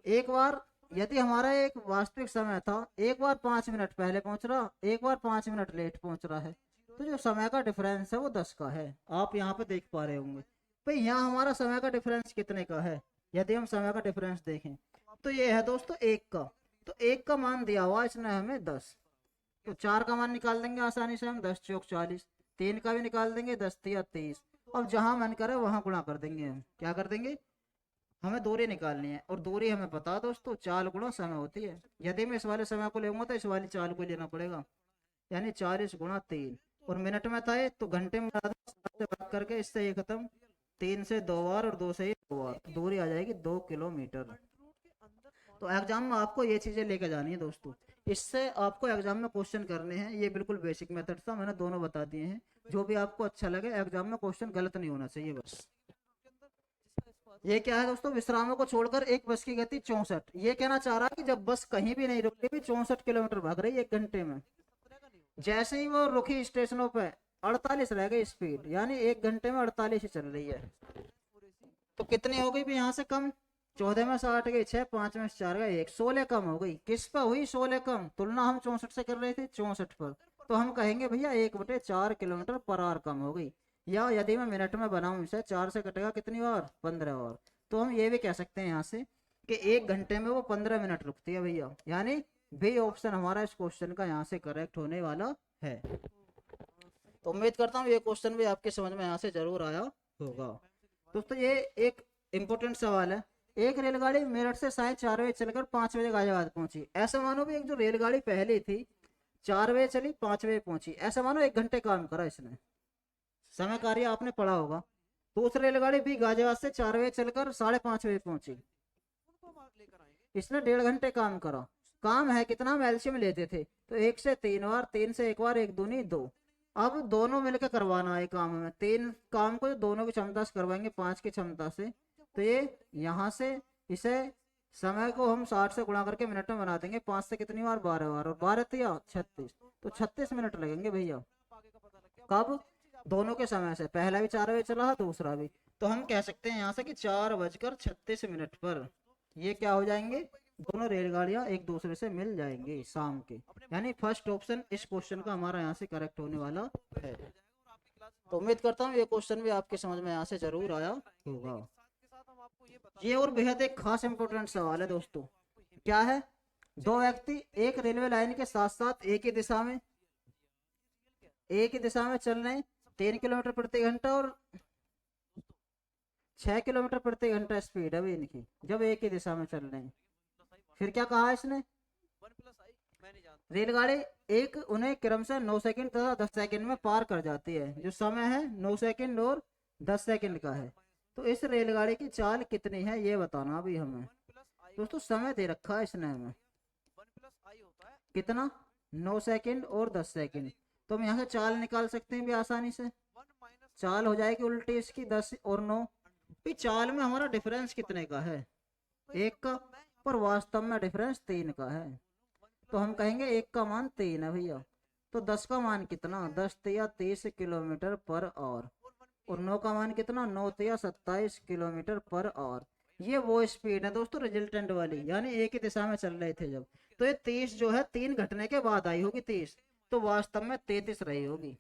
एक बार यदि हमारा एक वास्तविक समय था, एक बार 5 मिनट पहले पहुंच रहा, एक बार 5 मिनट लेट पहुंच रहा है, तो जो समय का डिफरेंस है वो 10 का है, आप यहाँ पे देख पा रहे होंगे। भाई यहाँ हमारा समय का डिफरेंस कितने का है, यदि हम समय का डिफरेंस देखें तो ये है दोस्तों 1 का, तो 1 का मान दिया हुआ इसने हमें 10, तो 4 का मान निकाल देंगे आसानी से हम, 10 चौक 40, 3 का भी निकाल देंगे, 10 तिया 30, अब जहां मन करे वहां गुणा कर देंगे हम, क्या कर देंगे, हमें दूरी निकालनी है, और दूरी हमें पता है दोस्तों चाल गुणा समय होती है, यदि मैं इस वाले समय को लेऊंगा तो इस वाली चाल को लेना पड़ेगा, यानी 40 गुणा 3, और मिनट में था ये तो घंटे में बता दो, 7 से भाग करके इससे ये खत्म, 3 से 2 बार और 2 से 2 बार, दूरी आ जाएगी 2 किलोमीटर। तो एग्जाम में आपको ये चीजें लेकर जानी है दोस्तों, इससे आपको एग्जाम में क्वेश्चन करने हैं, ये बिल्कुल बेसिक मेथड था, मैंने दोनों बता दिए हैं, जो भी आपको अच्छा लगे, एग्जाम में क्वेश्चन गलत नहीं होना चाहिए बस। ये क्या है दोस्तों, विश्रामों को छोड़कर एक बस की गति 64, ये कहना चाह रहा है कि जब बस कहीं भी नहीं रुकती भी 64 किलोमीटर भाग रही है 1 घंटे में, जैसे ही वो रुकी स्टेशनों पे 48 रह गई स्पीड, यानी 1 घंटे में 48 ही चल रही है, तो कितनी हो गई भी यहाँ से कम, 14 में से 8 गई 6, 5 में से 4 गए 1, 16 कम हो गई, किस पर हुई 16 कम, तुलना हम 64 से कर रहे थे 64 पर, तो हम कहेंगे भैया 1/4 किलोमीटर पर आवर कम हो गई, या यदि मैं मिनट में बनाऊं इसे 4 से कटेगा कितनी बार 15 बार, तो हम ये भी कह सकते हैं यहाँ से कि 1 घंटे में वो 15 मिनट रुकती है भैया, यानी बी ऑप्शन हमारा इस क्वेश्चन का यहाँ से करेक्ट होने वाला है। तो उम्मीद करता हूँ ये क्वेश्चन भी आपके समझ में यहाँ से जरूर आया होगा। दोस्तों ये एक इम्पोर्टेंट सवाल है, एक रेलगाड़ी मेरठ से 4:30 बजे चलकर 5 बजे गाजियाबाद पहुंची, ऐसा मानो भी एक जो रेलगाड़ी पहले थी 4 बजे चली 5 बजे पहुंची, ऐसा मानो 1 घंटे काम करा इसने, समय कार्य आपने पढ़ा होगा। दूसरी रेलगाड़ी भी गाजियाबाद से 4 बजे चलकर 5:30 बजे पहुंची, इसने 1.5 घंटे काम करा, काम है कितना, हम एलसीएम लेते थे तो 1 से 3 बार, 3 से 1 बार, 1 दूनी 2, अब दोनों मिलकर करवाना है काम में, 3 काम को दोनों की क्षमता से करवाएंगे 5 की क्षमता से, तो ये यहाँ से इसे समय को हम 60 से गुणा करके मिनट में बना देंगे, 5 से कितनी बार 12 बार, और 12 तिया 36, तो 36 मिनट लगेंगे भैया, कब, दोनों के समय से, पहला भी 4 बजे चला दूसरा भी, तो हम कह सकते हैं यहाँ से कि 4:36 पर ये क्या हो जाएंगे दोनों रेलगाड़ियां एक दूसरे से मिल जाएंगी शाम के। यानी फर्स्ट ऑप्शन इस क्वेश्चन का हमारा यहाँ से करेक्ट होने वाला है। तो उम्मीद करता हूँ ये क्वेश्चन भी आपके समझ में यहाँ से जरूर आया होगा। ये और बेहद एक खास इंपॉर्टेंट सवाल है दोस्तों। क्या है? दो व्यक्ति एक रेलवे लाइन के साथ साथ एक ही दिशा में चल रहे हैं। 3 किलोमीटर प्रति घंटा और 6 किलोमीटर प्रति घंटा स्पीड है इनकी, जब एक ही दिशा में चल रहे हैं। फिर क्या कहा इसने? रेलगाड़ी एक उन्हें क्रमशः 9 सेकंड तथा 10 सेकंड में पार कर जाती है। जो समय है 9 सेकंड और 10 सेकंड का है। तो इस रेलगाड़ी की चाल कितनी है ये बताना भी हमें। दोस्तों समय दे रखा है इसने हमें कितना, 9 सेकंड और 10 सेकंड। तो हम यहाँ से चाल निकाल सकते हैं भी आसानी से। चाल हो जाएगी उल्टी इसकी 10 और 9। चाल में हमारा डिफरेंस कितने का है? 1 का, पर वास्तव में डिफरेंस 3 का है। तो हम कहेंगे 1 का मान 3 है भैया। तो 10 का मान कितना, 10 या 30 किलोमीटर पर आवर। और 9 का मान कितना, 9 या 27 किलोमीटर पर आवर। ये वो स्पीड है दोस्तों रिजल्टेंट वाली, यानी एक ही दिशा में चल रहे थे जब। तो ये 30 जो है 3 घटने के बाद आई होगी 30, तो वास्तव में 33 रही होगी।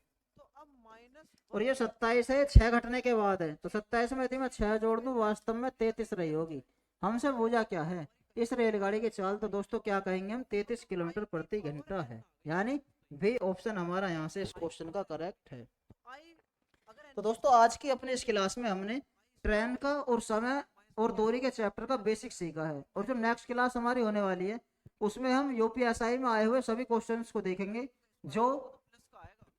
और ये 27 है, 6 घटने के बाद है। तो 27 में यदि मैं 6 जोड़ दूं वास्तव में 33 रही होगी। हमसे पूछा क्या है इस रेलगाड़ी की चाल, तो दोस्तों क्या कहेंगे हम, 33 किलोमीटर प्रति घंटा है। यानी बी ऑप्शन हमारा यहाँ से इस क्वेश्चन का करेक्ट है। तो दोस्तों आज की अपने इस क्लास में हमने ट्रेन का और समय और दूरी के चैप्टर का बेसिक सीखा है। और जो नेक्स्ट क्लास हमारी होने वाली है उसमें हम यूपीएसआई में आए हुए सभी क्वेश्चंस को देखेंगे। जो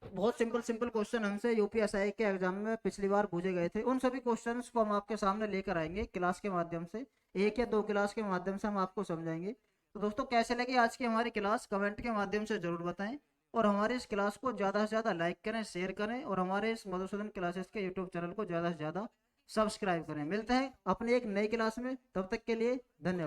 बहुत सिंपल क्वेश्चन हमसे यूपीएसआई के एग्जाम में पिछली बार पूछे गए थे, उन सभी क्वेश्चंस को हम आपके सामने लेकर आएंगे क्लास के माध्यम से। 1 या 2 क्लास के माध्यम से हम आपको समझाएंगे। तो दोस्तों कैसे लगी आज की हमारी क्लास कमेंट के माध्यम से जरूर बताएं। और हमारे इस क्लास को ज़्यादा से ज़्यादा लाइक करें, शेयर करें, और हमारे इस मधुसूदन क्लासेस के यूट्यूब चैनल को ज़्यादा से ज़्यादा सब्सक्राइब करें। मिलते हैं अपनी एक नई क्लास में, तब तक के लिए धन्यवाद।